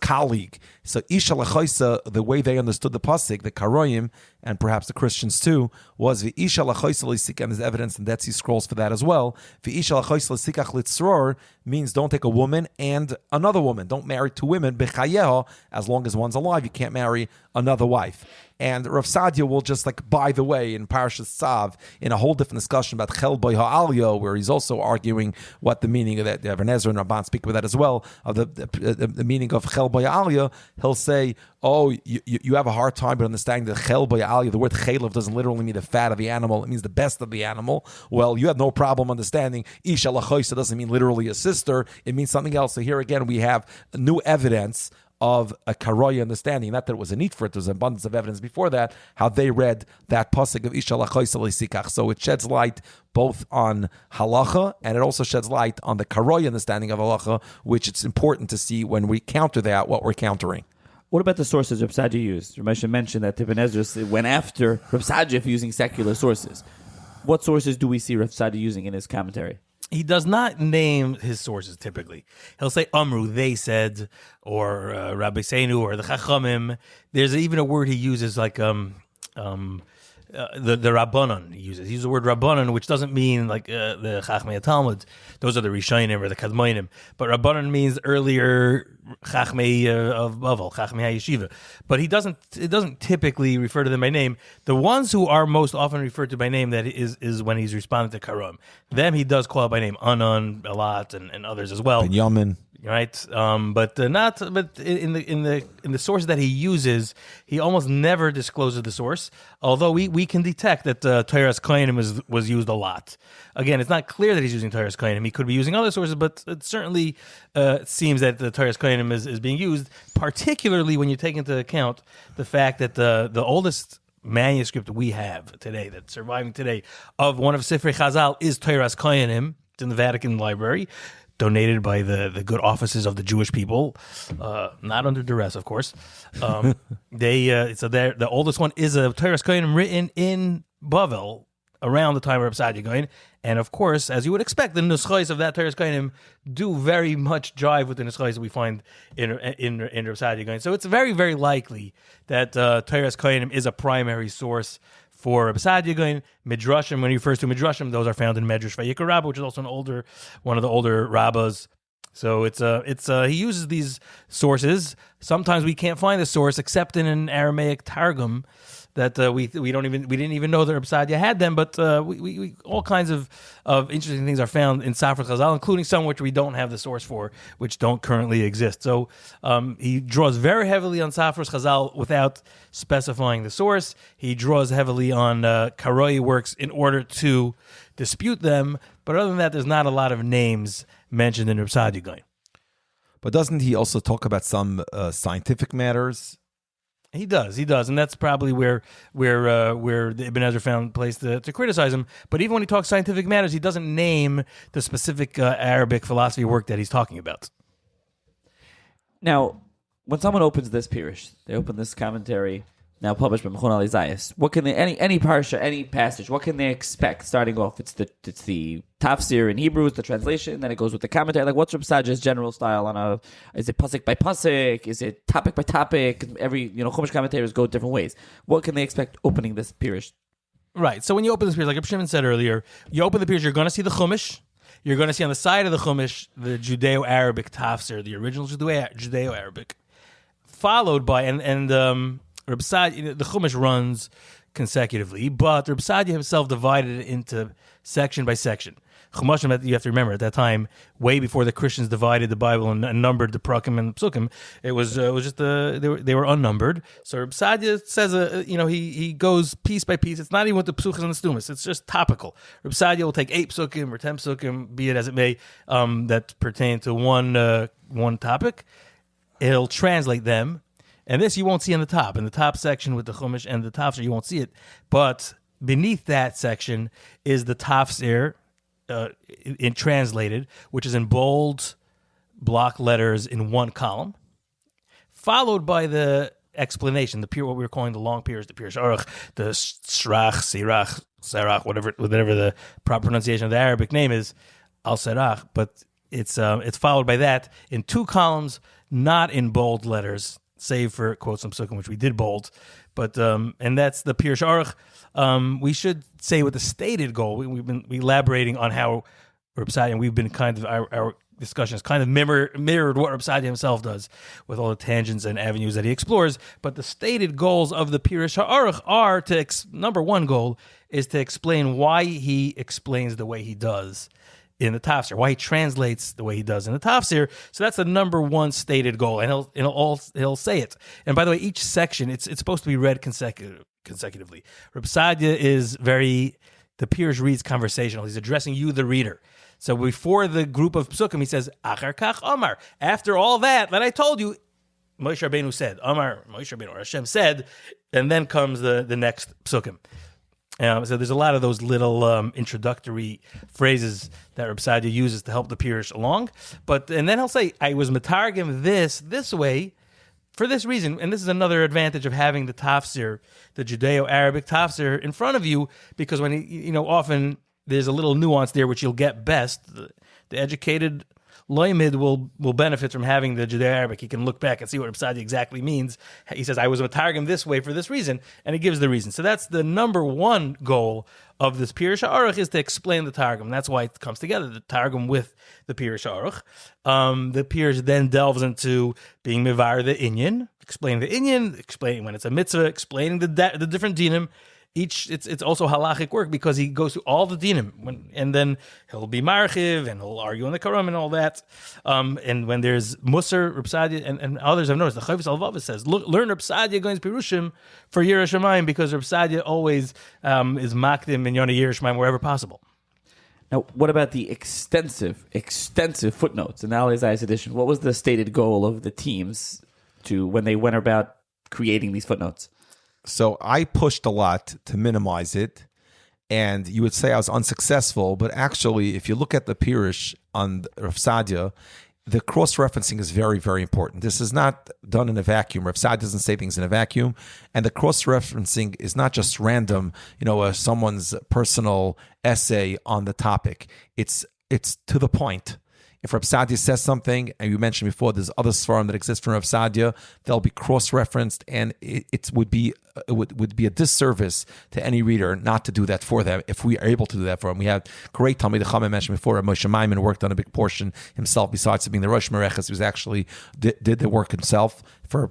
colleague. So isha lachoisa, the way they understood the pasuk, the Karoyim, and perhaps the Christians too, was v'isha lachoisa l'sikach, and there's evidence in Dead Sea Scrolls for that as well. V'isha lachoisa l'sikach litzror means don't take a woman and another woman. Don't marry two women, b'chayeha, as long as one's alive. You can't marry another wife. And Rav Saadiah will just by the way, in Parashas Tzav, in a whole different discussion about Chel Boi Ha'alyo, where he's also arguing what the meaning of that, Even Ezra and Rabban speak about that as well, of the meaning of Chel Boi Ha'alyo. He'll say, you have a hard time but understanding that Chel Boi Ha'alyo, the word Chelev doesn't literally mean the fat of the animal, it means the best of the animal. Well, you have no problem understanding Isha Lachoisa doesn't mean literally a sister, it means something else. So here again, we have new evidence of a karoya understanding. Not that it was a need for it, there was an abundance of evidence before that, how they read that pasuk of Isha Lachoisa L'sikach. So it sheds light both on halacha, and it also sheds light on the karoya understanding of halacha, which it's important to see when we counter that, what we're countering. What about the sources Reb Saadiah used? Moshe mentioned that Ibn Ezra went after Reb Saadiah for using secular sources. What sources do we see Reb Saadiah using in his commentary? He does not name his sources typically. He'll say Amru, they said, or Rabbi Seinu, or the Chachamim. There's even a word he uses like the Rabbanon he uses. He uses the word Rabbanon, which doesn't mean like the Chachmei Talmud. Those are the Rishonim or the Kadmonim. But Rabbanon means earlier Chachmei of Bavel, Chachmei HaYeshiva. But it doesn't typically refer to them by name. The ones who are most often referred to by name, that is when he's responding to Karam. Them he does call by name, Anan a lot, and others as well. Binyamin. Right, but in the sources that he uses, he almost never discloses the source. Although we can detect that Teiras Kohanim was used a lot. Again, it's not clear that he's using Teiras Kohanim. He could be using other sources, but it certainly seems that the Teiras Kohanim is being used, particularly when you take into account the fact that the oldest manuscript we have today, that's surviving today, of one of Sifrei Chazal is Teiras Kohanim. It's in the Vatican Library, donated by the good offices of the Jewish people, not under duress, of course. The oldest one is a Teiras Kohanim written in Bavel around the time of Reb Saadiah Gaon, and of course, as you would expect, the nuschos of that Teiras Kohanim do very much jive with the nuschos that we find in Reb Saadiah Gaon. So it's very, very likely that Teiras Kohanim is a primary source for Reb Saadiah Gaon. Midrashim, when he refers to Midrashim, those are found in Medrash Vayikra Rabbi, which is also one of the older rabbis. So he uses these sources. Sometimes we can't find the source except in an Aramaic Targum that we didn't even know that Reb Saadiah had them. But we all kinds of interesting things are found in Safra Chazal, including some which we don't have the source for, which don't currently exist. So he draws very heavily on Safra Chazal without specifying the source. He draws heavily on Karoi works in order to dispute them. But other than that, there's not a lot of names mentioned in Reb Saadiah Gaon. But doesn't he also talk about some scientific matters? He does, and that's probably where the Ibn Ezra found place to criticize him. But even when he talks scientific matters, he doesn't name the specific Arabic philosophy work that he's talking about. Now, when someone opens this pirush, they open this commentary, now published by Mechon Alizayas. What can they, any parsha, any passage, what can they expect? Starting off, it's the tafsir in Hebrew, it's the translation, then it goes with the commentary. Like, what's Reb Saadiah's general style is it pasuk by pasuk? Is it topic by topic? Every Chumash commentators go different ways. What can they expect opening this pirush? Right. So when you open this pirush, like Shimon said earlier, you open the pirush, you're going to see the Chumash. You're going to see on the side of the Chumash the Judeo-Arabic tafsir, the original Judeo-Arabic, followed by Reb Saadiah, the Chumash runs consecutively, but Reb Saadiah himself divided it into section by section. Chumashim, you have to remember, at that time, way before the Christians divided the Bible and numbered the prakim and psukim, it was just they were unnumbered. So Reb Saadiah says, he goes piece by piece. It's not even with the psuchas and the stumas. It's just topical. Reb Saadiah will take 8 psukim or 10 psukim, be it as it may, that pertain to one topic. He'll translate them. And this you won't see in the top. In the top section with the Chumash and the Tafsir, you won't see it. But beneath that section is the Tafsir in translated, which is in bold block letters in one column, followed by the explanation, what we were calling the long Pirush, the Pirush Aruch, the Srach, Sirach, Sarach, whatever the proper pronunciation of the Arabic name is, Al Sarach, but it's followed by that in 2 columns, not in bold letters, save for quotes from Sukkim, which we did bold, but and that's the Pirush Aruch. We should say what the stated goal. We've been elaborating on how Reb Saadiah, and we've been kind of our discussions kind of mirrored what Reb Saadiah himself does with all the tangents and avenues that he explores. But the stated goals of the Pirush HaAruch are number one goal is to explain why he explains the way he does in the Tafsir, why he translates the way he does in the Tafsir. So that's the number one stated goal, and he'll say it. And by the way, each section it's supposed to be read consecutively. Reb Saadiah is the Pirush reads conversational. He's addressing you, the reader. So before the group of psukim, he says, Achar kach Omar. After all that I told you, Moshe Rabbeinu said, Omar, Moshe Rabbeinu, or Hashem said, and then comes the next psukim. So there's a lot of those little introductory phrases that Reb Saadiah uses to help the Pirush along. And then he'll say, I was matargim this way, for this reason, and this is another advantage of having the Tafsir, the Judeo-Arabic Tafsir in front of you, because when often there's a little nuance there which you'll get best. The educated loymid will benefit from having the Judeo-Arabic. He can look back and see what Reb Saadiah exactly means. He says, I was matargim this way for this reason, and he gives the reason. So that's the number one goal of this Pirush HaAruch, is to explain the Targum. That's why it comes together, the Targum with the Pirush HaAruch. The Pirush then delves into being mivar the inyan, explaining the inyan, explaining when it's a mitzvah, explaining the different dinim. It's also halachic work because he goes through all the dinim, and then he'll be marchiv and he'll argue on the karam and all that. And when there's Musar, Reb Saadiah, and others have noticed, the Chovos HaLevavos says, learn Reb Saadiah going to Pirushim for Yiras Shamayim, because Reb Saadiah always is makdim in Yonah Yiras Shamayim wherever possible. Now, what about the extensive footnotes in the Al Isaiah's edition? What was the stated goal of the teams when they went about creating these footnotes? So I pushed a lot to minimize it, and you would say I was unsuccessful, but actually, if you look at the Pirush on Rav Saadiah, the cross-referencing is very, very important. This is not done in a vacuum. Rav Saadiah doesn't say things in a vacuum, and the cross-referencing is not just random, someone's personal essay on the topic. It's to the point. If Rav Saadiah says something, and you mentioned before, there's other svarim that exist from Rav Saadiah, they'll be cross-referenced, and it would be a disservice to any reader not to do that for them if we are able to do that for them. We had great Talmidei Chacham I mentioned before. Moshe Maimon worked on a big portion himself, besides being the Rosh Mereches. He was actually did the work himself for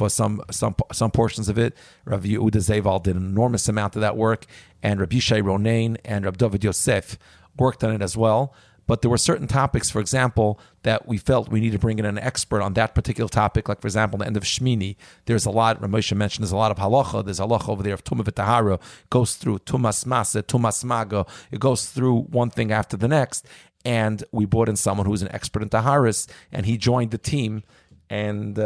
some portions of it. Rav Yehuda Zeval did an enormous amount of that work, and Rabbi Yishai Ronain and Rav David Yosef worked on it as well. But there were certain topics, for example, that we felt we need to bring in an expert on that particular topic. Like, for example, the end of Shmini, there's a lot, Moshe mentioned, there's a lot of halacha. There's halacha over there of Tumah v'Tahara, goes through Tumas Masa, Tumas Maga. It goes through one thing after the next. And we brought in someone who's an expert in Taharis, and he joined the team and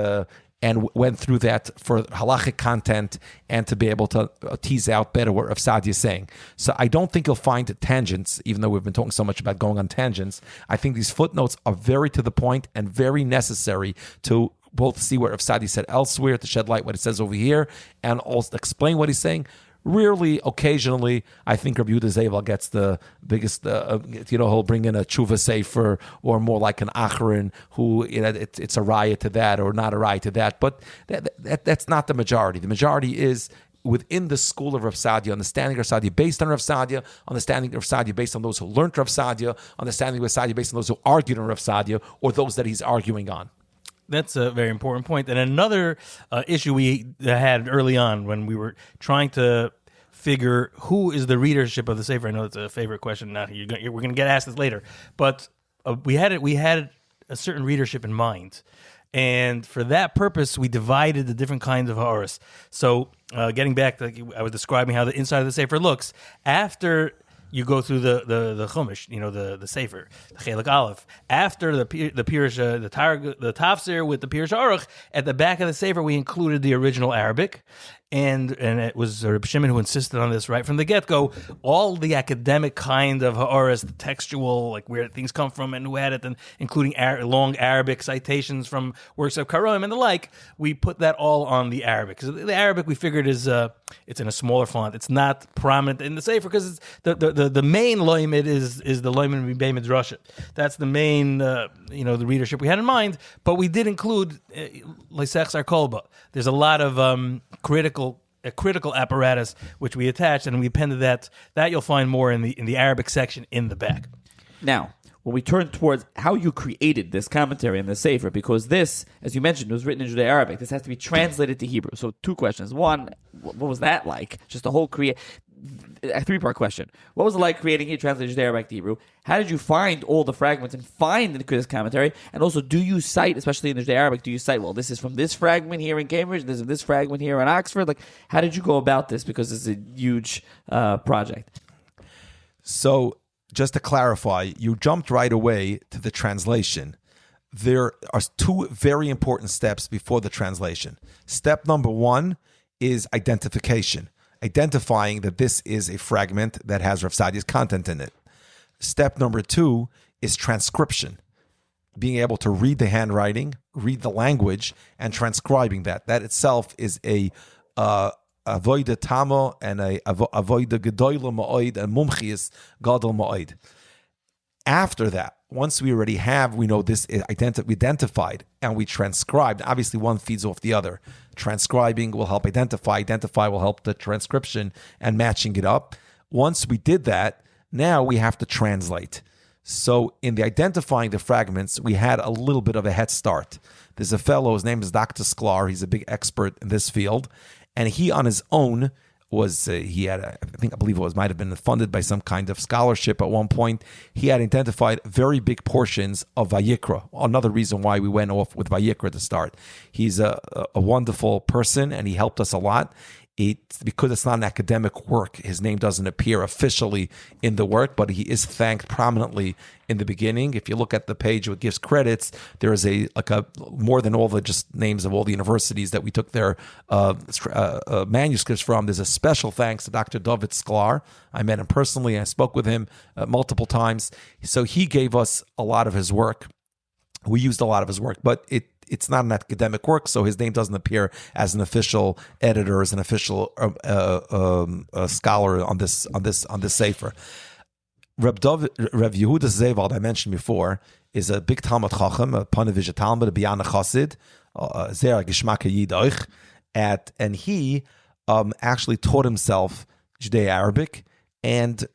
went through that for halachic content and to be able to tease out better what Rav Saadiah is saying. So I don't think you'll find tangents, even though we've been talking so much about going on tangents. I think these footnotes are very to the point and very necessary to both see what Rav Saadiah said elsewhere, to shed light what it says over here, and also explain what he's saying. Rarely, occasionally, I think Rabbi Yehuda Zeval gets the biggest, he'll bring in a tshuva sefer, or more like an achron, who, it's a raya to that, or not a raya to that. But that's not the majority. The majority is within the school of Rav Saadiah, understanding Rav Saadiah based on Rav Saadiah, understanding Rav Saadiah based on those who learned Rav Saadiah, understanding Rav Saadiah based on those who argued on Rav Saadiah, or those that he's arguing on. That's a very important point. And another issue we had early on when we were trying to figure who is the readership of the Sefer. I know it's a favorite question. We're going to get asked this later. But we had a certain readership in mind. And for that purpose, we divided the different kinds of ha'aras. So getting back, I was describing how the inside of the Sefer looks. After you go through the Chumash, the Sefer, the Chelik Aleph. After the Pirush, the Tafsir with the Pirush Aruch, at the back of the Sefer we included the original Arabic, and it was Rabbi Shimon who insisted on this right from the get-go. All the academic kind of ha'aras, the textual, like where things come from and who had it, and including long Arabic citations from works of Karaim and the like, we put that all on the Arabic. Because the Arabic we figured is it's in a smaller font. It's not prominent in the Sefer because it's the main loimid is the loimid B'Bei Midrasha. That's the main the readership we had in mind. But we did include Leisech Sar Kolba. There's a lot of critical apparatus which we attached, and we appended that you'll find more in the Arabic section in the back. Now, when we turn towards how you created this commentary in the Sefer, because this, as you mentioned, was written in Judeo-Arabic, this has to be translated to Hebrew. So 2 questions. One, what was that like? Just the whole a 3-part question. What was it like creating it, translated Judeo-Arabic to Hebrew? How did you find all the fragments and find this commentary? And also, do you cite, especially in the Judeo-Arabic, well, this is from this fragment here in Cambridge, this is this fragment here in Oxford? Like, how did you go about this? Because it's a huge project. So, just to clarify, you jumped right away to the translation. There are 2 very important steps before the translation. Step number 1 is identification, identifying that this is a fragment that has Rav Saadiah's content in it. Step number 2 is transcription, being able to read the handwriting, read the language, and transcribing that. That itself is a avoida tama and a avoida gedoyla ma'oid and mumchias gadol ma'oid. After that, once we know this is identified, and we transcribed. Obviously, one feeds off the other. Transcribing will help identify will help the transcription and matching it up. Once we did that, now we have to translate. So in the identifying the fragments, we had a little bit of a head start. There's a fellow, his name is Dr. Sklar. He's a big expert in this field. And he on his own was, I believe it might have been funded by some kind of scholarship at one point. He had identified very big portions of Vayikra. Another reason why we went off with Vayikra to start. He's a wonderful person, and he helped us a lot. Because it's not an academic work, his name doesn't appear officially in the work, but he is thanked prominently in the beginning. If you look at the page which gives credits, there is a more than all the just names of all the universities that we took their manuscripts from. There's a special thanks to Dr. David Sklar. I met him personally. I spoke with him multiple times. So he gave us a lot of his work. We used a lot of his work, but it's not an academic work, so his name doesn't appear as an official editor, as an official scholar on this sefer. Reb Yehuda Zevald, I mentioned before, is a big Talmud Chacham, a Panevisha Talmud, a Biyana Chassid, Zer Gishmaka Yidoich, and he actually taught himself Judeo-Arabic, and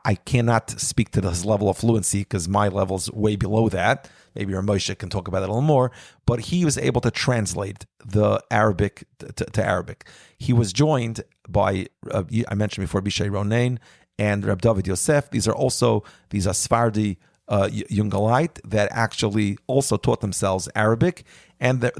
I cannot speak to his level of fluency because my level's way below that. Maybe Moshe can talk about that a little more. But he was able to translate the Arabic to Arabic. He was joined by, I mentioned before, Bishai Ronain and Reb David Yosef. These are Sephardi Yungalite that actually also taught themselves Arabic. And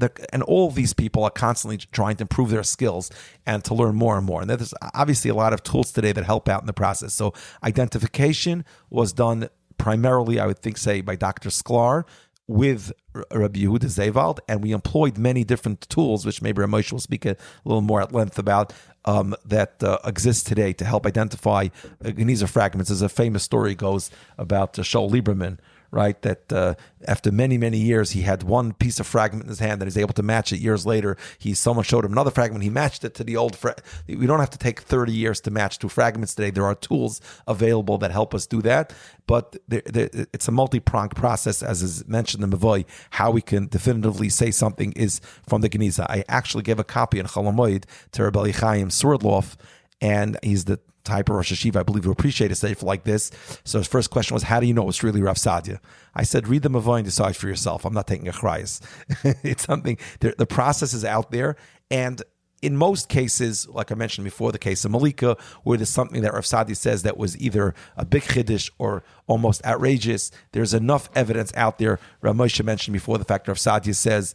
all of these people are constantly trying to improve their skills and to learn more and more. And there's obviously a lot of tools today that help out in the process. So identification was done primarily, I would think, by Dr. Sklar with Rabbi Yehuda Zevald, and we employed many different tools, which maybe Moshe will speak a little more at length about, that exist today to help identify Geniza fragments. As a famous story goes about Shaul Lieberman, right? That after many, many years, he had one piece of fragment in his hand and he's able to match it. Years later, someone showed him another fragment. He matched it to the old We don't have to take 30 years to match 2 fragments today. There are tools available that help us do that. But it's a multi-pronged process, as is mentioned in Mavoy. How we can definitively say something is from the Geniza. I actually gave a copy in Chalamoid to Rabbi Chaim Swerdloff, and he's the type of Rosh Hashiva, I believe, who appreciate a sefer like this. So his first question was, how do you know it's really Rav Saadiah? I said, read the Mavoi and decide for yourself. I'm not taking a chrayas. It's something, the process is out there. And in most cases, like I mentioned before, the case of Malika, where there's something that Rav Saadiah says that was either a big chiddush or almost outrageous, there's enough evidence out there. Rav Moshe mentioned before the fact that Rav Saadiah says,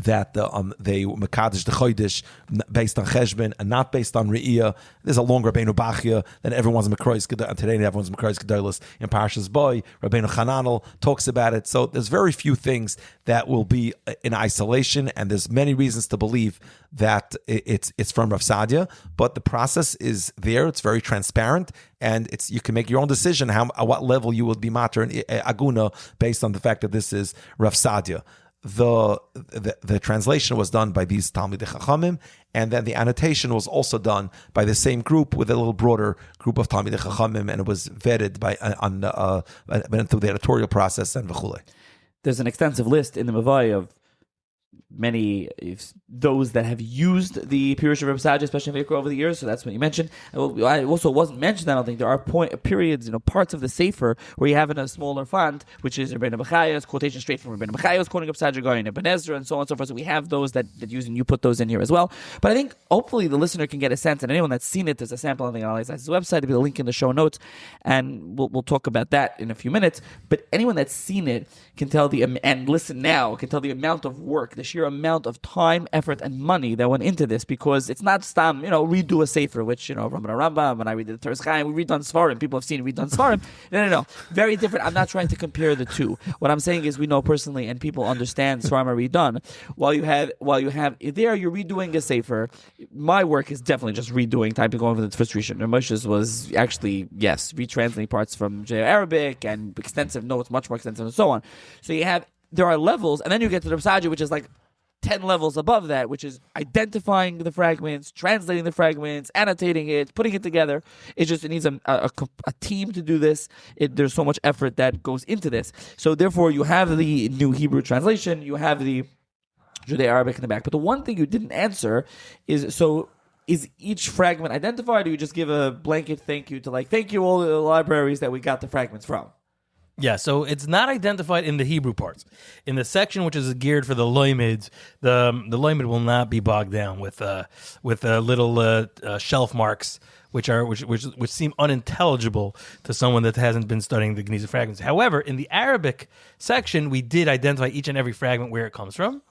that they Mekadesh the Chodesh based on Cheshbon and not based on Re'iyah. There's a long Rabbeinu Bachya, then everyone's Mekrois, and today everyone's Mekrois Gedolos in Parshas Boy. Rabbeinu Chananel talks about it. So there's very few things that will be in isolation, and there's many reasons to believe that it's from Rav Saadiah, but the process is there. It's very transparent, and you can make your own decision at what level you will be mater and aguna based on the fact that this is Rav Saadiah. The translation was done by these Talmidei Chachamim, and then the annotation was also done by the same group with a little broader group of Talmidei Chachamim, and it was vetted went through the editorial process and v'chulei. There's an extensive list in the Mavai of many those that have used the Pirush of Reb Saadiah, especially in Vayikra, over the years. So that's what you mentioned. I also wasn't mentioned. I don't think there are periods, parts of the Sefer where you have in a smaller font, which is Rabbeinu Bechaya's quotation straight from Rabbeinu Bechaya's quoting Reb Saadiah, going Ibn Ezra, and so on and so forth. So we have those that use, and you put those in here as well. But I think hopefully the listener can get a sense, and anyone that's seen it, there's a sample on the Analyze's website. There'll be a link in the show notes, and we'll talk about that in a few minutes. But anyone that's seen it can tell and listen now, can tell the amount of work, the sheer amount of time, effort, and money that went into this, because it's not stam, redo a sefer, which, from the Rambam, when I read the Teres Chaim, we read on Svarim, people have seen read on Svarim. No. Very different. I'm not trying to compare the two. What I'm saying is we know personally, and people understand Svarim are redone. While you have there, you're redoing a sefer. My work is definitely just redoing, typing over the first Rishon. Moshe's was actually, yes, retranslating parts from Arabic and extensive notes, much more extensive, and so on. So there are levels, and then you get to the Reb Saadiah, which is like 10 levels above that, which is identifying the fragments, translating the fragments, annotating it, putting it together. It needs a team to do this. There's so much effort that goes into this. So therefore, you have the New Hebrew translation, you have the Judeo-Arabic in the back. But the one thing you didn't answer is each fragment identified, or you just give a blanket thank you to thank you all the libraries that we got the fragments from? Yeah, so it's not identified in the Hebrew parts. In the section which is geared for the loimids, the loimid will not be bogged down with little shelf marks which seem unintelligible to someone that hasn't been studying the Geniza fragments. However, in the Arabic section, we did identify each and every fragment where it comes from.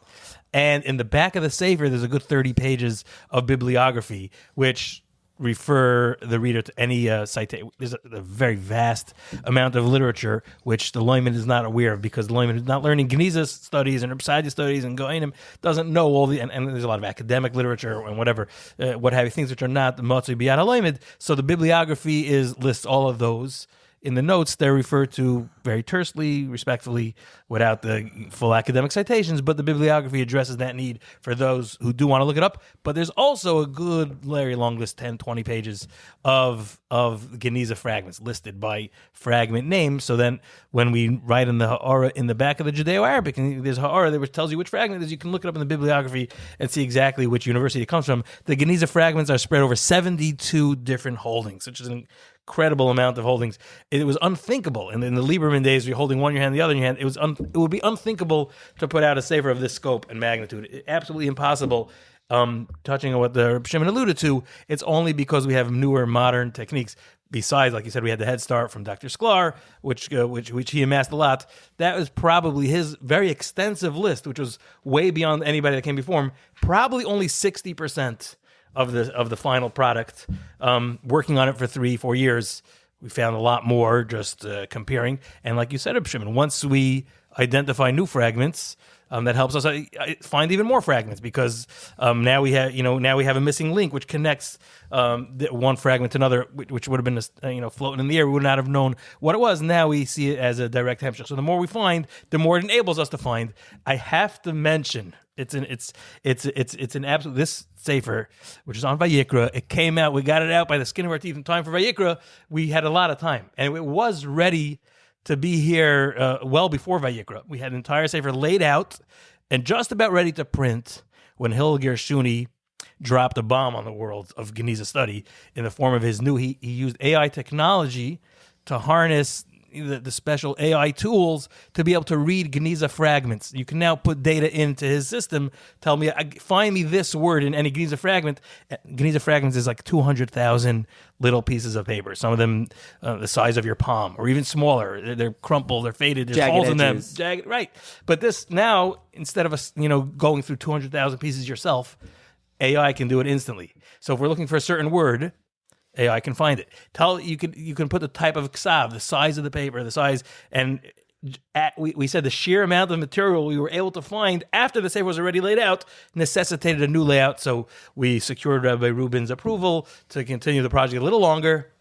And in the back of the Sefer, there's a good 30 pages of bibliography, which refer the reader to any citation. There's a very vast amount of literature which the Loiman is not aware of, because the Loiman is not learning Geniza studies and Reb Saadiah studies and Gaonim, doesn't know all the, and there's a lot of academic literature and whatever, what have you, things which are not the Motzei Biyad HaLoimed. So the bibliography lists all of those. In the notes, they're referred to very tersely, respectfully, without the full academic citations, but the bibliography addresses that need for those who do want to look it up. But there's also a good, very long list, 10, 20 pages of Geniza fragments listed by fragment name. So then when we write in the Ha'ara in the back of the Judeo-Arabic, and there's Ha'ara that tells you which fragment it is, you can look it up in the bibliography and see exactly which university it comes from. The Geniza fragments are spread over 72 different holdings, which is an incredible amount of holdings. It was unthinkable. And in the Lieberman days, you're holding one in your hand, the other in your hand. It would be unthinkable to put out a sefer of this scope and magnitude. Absolutely impossible. Touching on what the Shimon alluded to, it's only because we have newer, modern techniques. Besides, like you said, we had the head start from Dr. Sklar, which he amassed a lot. That was probably his very extensive list, which was way beyond anybody that came before him. Probably only 60% of the final product. Working on it for 3-4 years, we found a lot more just comparing. And like you said, Shimon, once we identify new fragments, that helps us find even more fragments, because now we have a missing link which connects one fragment to another, which would have been floating in the air. We would not have known what it was. Now we see it as a direct hemshech. So the more we find, the more it enables us to find. I have to mention, it's an absolute, this sefer, which is on Vayikra, it came out, we got it out by the skin of our teeth in time for Vayikra. We had a lot of time, and it was ready to be here well before Vayikra. We had an entire sefer laid out and just about ready to print when Hillel Gershuni dropped a bomb on the world of Geniza study in the form of his he used AI technology to harness the special AI tools to be able to read Geniza fragments. You can now put data into his system, tell me, find me this word in any Geniza fragment. Geniza fragments is like 200,000 little pieces of paper. Some of them the size of your palm, or even smaller. They're crumpled, they're faded, there's Jagged holes in them. edges. Jagged, right. But this now, instead of us, going through 200,000 pieces yourself, AI can do it instantly. So if we're looking for a certain word, AI can find it. You can put the type of ksav, the size of the paper, the size, and we said the sheer amount of material we were able to find after the sefer was already laid out necessitated a new layout. So we secured Rabbi Rubin's approval to continue the project a little longer,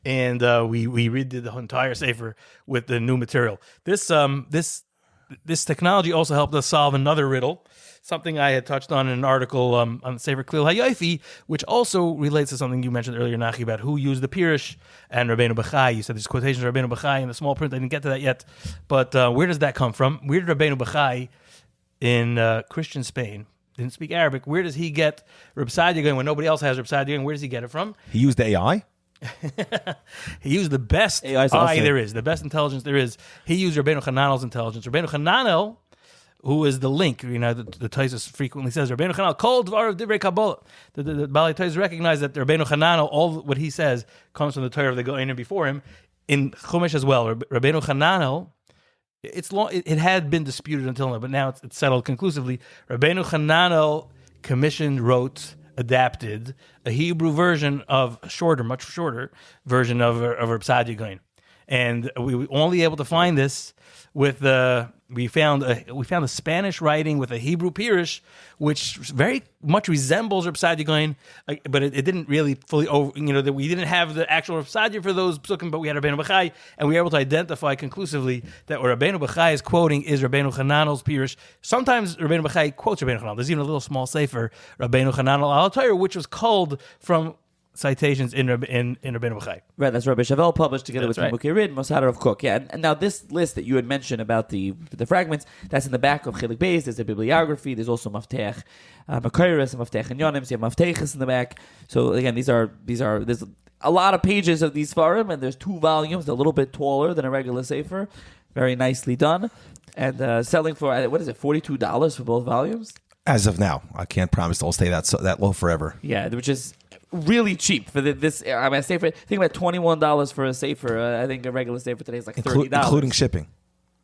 and we redid the entire sefer with the new material. This technology also helped us solve another riddle, something I had touched on in an article on the Sefer Klil HaYofi, which also relates to something you mentioned earlier, Nachi, about who used the Pirush and Rabbeinu Bachai. You said there's quotations of Rabbeinu Bachai in the small print. I didn't get to that yet. But where does that come from? Where did Rabbeinu Bachai in Christian Spain, didn't speak Arabic, where does he get Reb Saadiah going when nobody else has Reb Saadiah going? Where does he get it from? He used AI? He used the best AI there is, the best intelligence there is. He used Rabbeinu Hananel's intelligence. Rabbeinu Hananel, who is the link, the Taisus frequently says, Rabbeinu Hananel, Kol Dvar of Divrei Kabbalah. The Baalei Taisus recognize that Rabbeinu Hananel, all what he says, comes from the Torah of the Gaon before him. In Chumash as well, Rabbeinu Hananel, it had been disputed until now, but now it's settled conclusively. Rabbeinu Hananel wrote, adapted a Hebrew version of much shorter version of Reb Saadiah Gaon. And we were only able to find this with we found a Spanish writing with a Hebrew Pirush, which very much resembles Reb Saadiah Gaon, but it didn't really fully that we didn't have the actual Reb Saadiah for those psukim, but we had Rabbeinu Bachai, and we were able to identify conclusively that what Rabbeinu Bachai is quoting is Rabbeinu Hananel's Pirush. Sometimes Rabbeinu Bachai quotes Rabbeinu Hananel. There's even a little small sefer, Rabbeinu Hananel al Torah, which was culled from citations in Rabbeinu Bachai. Right, that's Rabbi Shavel published together with right. Mukhi Rid, Moshader of Cook. Yeah, and now this list that you had mentioned about the fragments, that's in the back of Chilik Beis. There's a bibliography. There's also Maftech Makairis and Maftech and Yonim. So you have Maftechis in the back. So again, these are there's a lot of pages of these Farim, and there's 2 volumes. They're a little bit taller than a regular Sefer. Very nicely done. And selling for, what is it, $42 for both volumes? As of now. I can't promise they'll stay that low forever. Yeah, which is really cheap for this. I mean, a sefer. Think about $21 for a sefer. I think a regular sefer today is like $30, including shipping.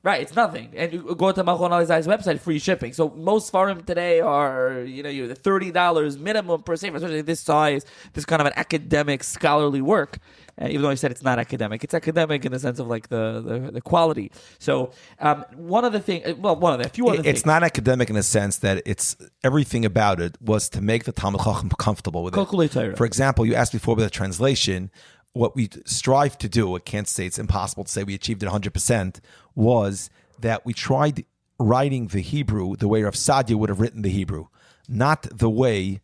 Right, it's nothing. And you go to Machon Alizai's website, free shipping. So most Farim today are, you $30 minimum per sefer, especially this size, this kind of an academic, scholarly work. Even though I said it's not academic, it's academic in the sense of like the quality. So one of the things, a few other things. It's not academic in the sense that it's everything about it was to make the Talmud Chacham comfortable with it. For example, you asked before about the translation. What we strive to do, I can't say it's impossible to say we achieved it 100%, was that we tried writing the Hebrew the way Rav Saadiah would have written the Hebrew, not the way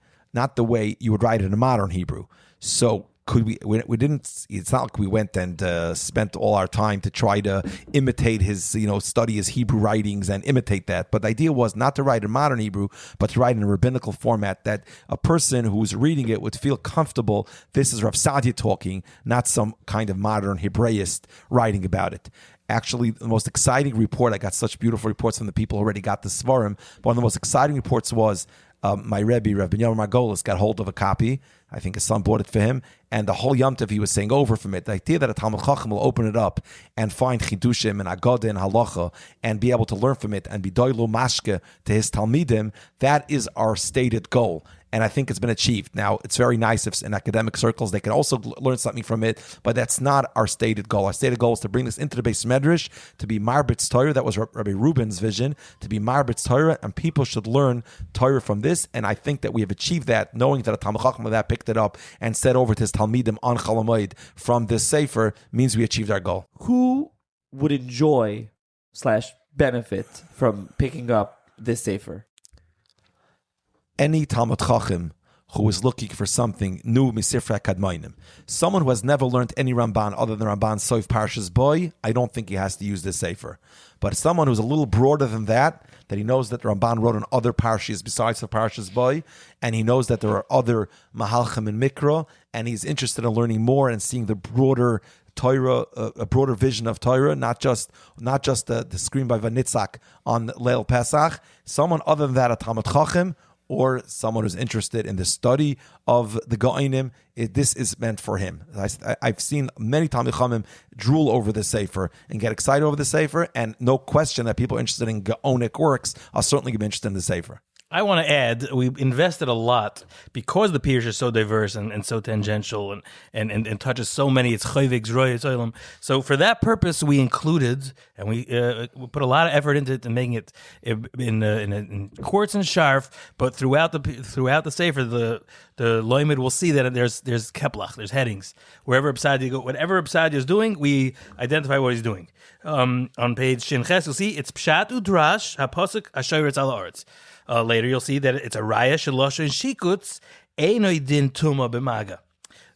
you would write it in a modern Hebrew. So we didn't. It's not like we went and spent all our time to try to imitate his, study his Hebrew writings and imitate that. But the idea was not to write in modern Hebrew, but to write in a rabbinical format that a person who's reading it would feel comfortable. This is Rav Saadiah talking, not some kind of modern Hebraist writing about it. Actually, the most exciting report, I got such beautiful reports from the people who already got the Svarim. One of the most exciting reports was my Rebbe, Rabbi Binyamin Margolis, got hold of a copy. I think his son bought it for him. And the whole Yom Tov he was saying over from it. The idea that a Talmud Chacham will open it up and find Chidushim and Agadah and Halacha and be able to learn from it and be doilu mashke to his Talmidim, that is our stated goal. And I think it's been achieved. Now, it's very nice if in academic circles they can also learn something from it, but that's not our stated goal. Our stated goal is to bring this into the Beis Medrash, to be Marbitz Torah. That was Rabbi Rubin's vision, to be Marbitz Torah, and people should learn Torah from this. And I think that we have achieved that, knowing that a Talmud Chacham that picked it up and said over to his Talmidim on Chol Hamoed from this Sefer means we achieved our goal. Who would enjoy / benefit from picking up this Sefer? Any Talmud Chacham who is looking for something new, misifra kadmainim. Someone who has never learned any Ramban other than Ramban Soif Parshas Boy, I don't think he has to use this sefer. But someone who's a little broader than that he knows that Ramban wrote on other parshas besides the Parshas Boy, and he knows that there are other Mahalchim and Mikra, and he's interested in learning more and seeing the broader Torah, a broader vision of Torah, not just the screen by Vanitzak on Leil Pesach. Someone other than that, a Talmud Chacham, or someone who's interested in the study of the Gaonim, this is meant for him. I've seen many Talmid Chachamim drool over the Sefer and get excited over the Sefer, and no question that people interested in Gaonic works are certainly going to be interested in the Sefer. I want to add, we invested a lot because the Pirush is so diverse and so tangential and touches so many. It's chayvig, zroy, it's oilam. So for that purpose, we included and we put a lot of effort into it and making it in quartz and sharf. But throughout the sefer, the loimid will see that there's keplach, there's headings. Wherever Saadiah go, whatever Saadiah is doing, we identify what he's doing. On page Shin Ches, you'll see it's pshat udrash hapasuk ashoyretz ala arts. Later, you'll see that it's a raya shalosha and shikutz einoi din tuma b'maga,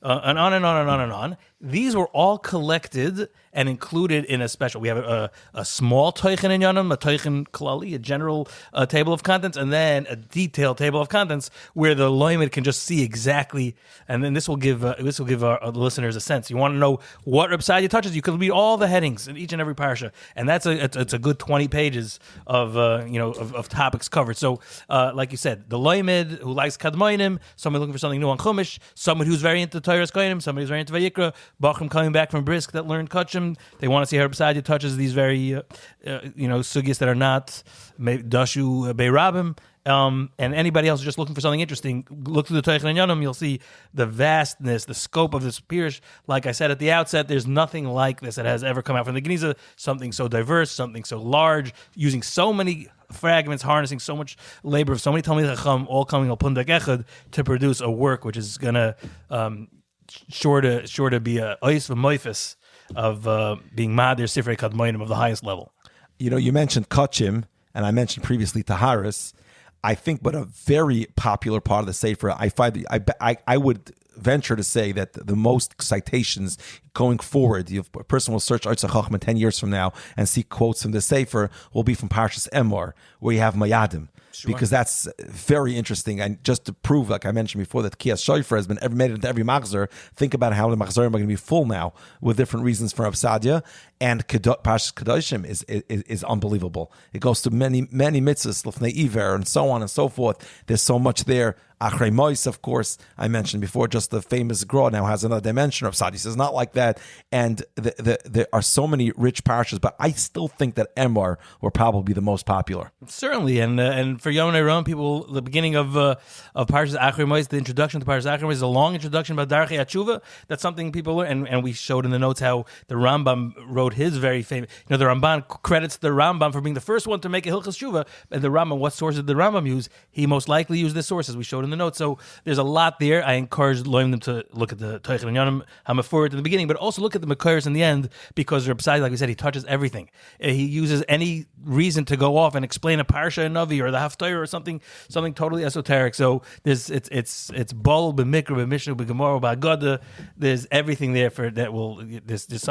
and on and on and on and on. These were all collected and included in a special. We have a small toichen in Yonim, a toichen klali, a general table of contents, and then a detailed table of contents where the loimid can just see exactly. And then this will give our listeners a sense. You want to know what Reb Saadiah touches? You can read all the headings in each and every parsha, and it's a good 20 pages of topics covered. So, like you said, the loimid who likes kadmoinim, someone looking for something new on Chumash, someone who's very into Torah's Kohanim, somebody who's very into Vayikra, Bachrim coming back from Brisk that learned Kachim. They want to see how Reb Saadiah touches these very, sugyas that are not dashu beirabim. And anybody else just looking for something interesting, look through the Teichen and Yonim, you'll see the vastness, the scope of this Pirush. Like I said at the outset, there's nothing like this that has ever come out from the Geniza. Something so diverse, something so large, using so many fragments, harnessing so much labor of so many Talmidei Chacham, all coming al pundak echad to produce a work which is gonna sure to be a ois v'moifis of being Madir Sifrei Kadmoinim of the highest level. You mentioned Kachim, and I mentioned previously Taharis. I think, but a very popular part of the Sefer, I would venture to say that the most citations going forward, a person will search Artzach Chachma 10 years from now and see quotes from the Sefer will be from Parshas Emor, where you have Mayadim. Sure. Because that's very interesting. And just to prove, like I mentioned before, that Kiyas Shofar has been made into every Machzor, think about how the Machzorim are going to be full now with different reasons for Saadiah. And Parshas Kedoshim is unbelievable. It goes to many, many mitzvahs, Lefnei Iver, and so on and so forth. There's so much there. Achrei Mois, of course, I mentioned before, just the famous Gra now has another dimension of Saadiah. Says not like that. And there are so many rich parshas, but I still think that Emor were probably the most popular. Certainly, and for Yom Ron people, the beginning of Parshas Achrei Mois, the introduction to Parshas Achrei Mois is a long introduction about Darchei HaTshuva. That's something people learn, and we showed in the notes how the Rambam wrote his very famous. The Ramban credits the Rambam for being the first one to make a Hilchas Tshuva. And the Rambam, what source did the Rambam use? He most likely used this source, as we showed in the notes. So there's a lot there. I encourage them to look at the Teichen and Yonim Hamaforit in the beginning, but also look at the Makairos in the end, because Reb Saadiah, like we said, he touches everything. He uses any reason to go off and explain a Parsha and Navi or the Haftarah or something totally esoteric. So it's Bol b'Mikra b'Mishnah b'Gemara b'Agada. There's everything there for that.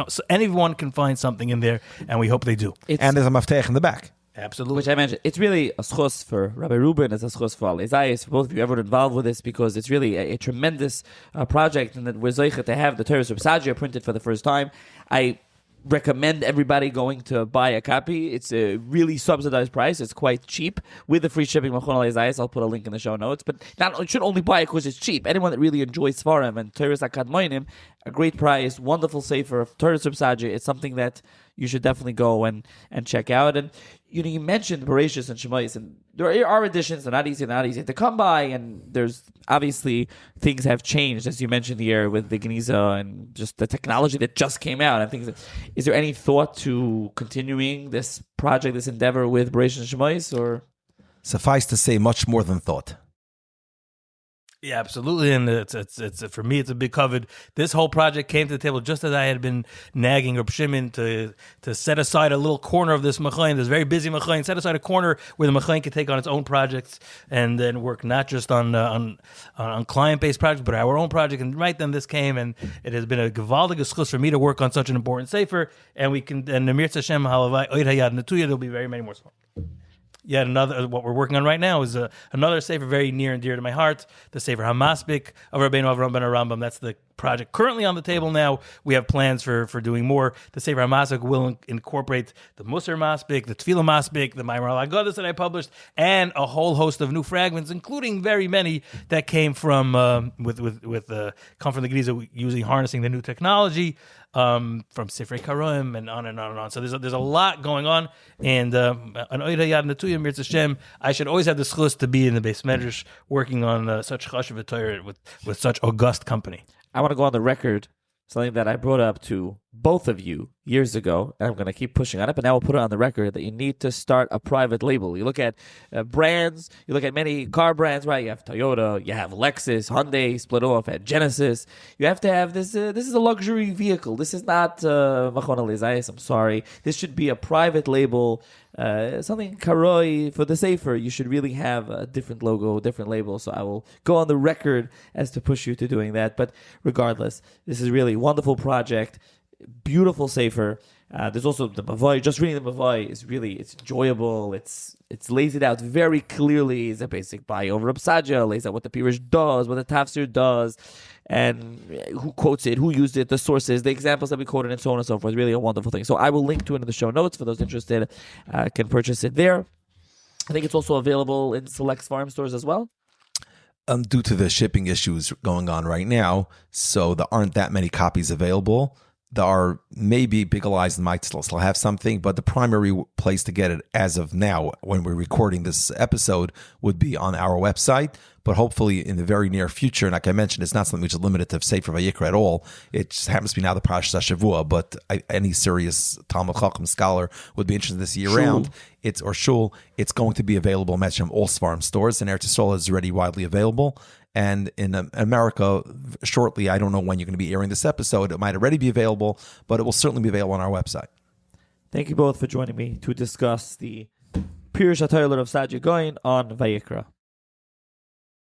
So anyone can find something in there, and we hope they do. And there's a maftech in the back. Absolutely. Which I mentioned. It's really a schos for Rabbi Reuben, it's a schos for Isaiah, for both of you ever involved with this, because it's really a tremendous project, and that we're zeicha to have the Torah Reb Saadiah printed for the first time. I recommend everybody going to buy a copy. It's a really subsidized price. It's quite cheap with the free shipping. I'll put a link in the show notes. But you should only buy it because it's cheap. Anyone that really enjoys Sfarim and Torah Kadmoinim, a great price, wonderful sefer of Torah Reb Saadiah. It's something that you should definitely go and check out. And you mentioned Bereshis and Shemais, and there are editions. They're not easy to come by, and there's obviously things have changed, as you mentioned here with the Geniza and just the technology that just came out. And things. Is there any thought to continuing this project, this endeavor with Bereshis and Shemais, or? Suffice to say, much more than thought. Yeah, absolutely, and it's for me, it's a big covered. This whole project came to the table just as I had been nagging Rabbi Shimon to set aside a little corner of this machain, this very busy machain, set aside a corner where the machain could take on its own projects and then work not just on client-based projects, but our own project. And right then, this came, and it has been a gewaldige schus for me to work on such an important sefer, and we can. And Namir Hashem Halavai Oid Hayad Natuya. There'll be very many more. Yet another, what we're working on right now is another sefer very near and dear to my heart, the sefer Hamaspik of Rabbeinu Avram ben Arambam. That's the project currently on the table now. We have plans for doing more. The sefer Hamaspik will incorporate the Musar Maspik, the Tefillah Maspik, the Maimon al-Agadas that I published, and a whole host of new fragments, including very many that came from come from the Geniza using harnessing the new technology. From Sifrei Karoim and on and on and on. So there's a lot going on, and an Oid Hayad Natuya Mirz Hashem. I should always have the schus to be in the Beis Medrash working on such chashuv Torah with such august company. I want to go on the record, something that I brought up to both of you years ago, and I'm going to keep pushing on it, but now we'll put it on the record that you need to start a private label. You look at brands, you look at many car brands, right? You have Toyota, you have Lexus, Hyundai, split off at Genesis. You have to have this. This is a luxury vehicle. This is not Machon Alizayas, I'm sorry. This should be a private label, something Karoi for the safer. You should really have a different logo, different label. So I will go on the record as to push you to doing that. But regardless, this is really a wonderful project. Beautiful sefer. There's also the Mavai. Just reading the Mavai is really, it's enjoyable. It's lays it out very clearly. It's a basic bio of Reb Saadiah, lays out what the Pirush does, what the Tafsir does, and who quotes it, who used it, the sources, the examples that we quoted, and so on and so forth. Really a wonderful thing. So I will link to it in the show notes for those interested. Can purchase it there. I think it's also available in select farm stores as well. Due to the shipping issues going on right now, so there aren't that many copies available. There are maybe Big Elias and Mike still have something, but the primary place to get it as of now, when we're recording this episode, would be on our website. But hopefully in the very near future, and like I mentioned, it's not something which is limited to Sefer Vayikra at all. It just happens to be now the Parashat Shavua, but any serious Talmud Chacham scholar would be interested in this year-round. It's going to be available from all Sfarim stores, and Eretz Yisrael is already widely available. And in America, shortly, I don't know when you're going to be airing this episode. It might already be available, but it will certainly be available on our website. Thank you both for joining me to discuss the Pirush HaTorah of Saadiah Gaon on Vayikra.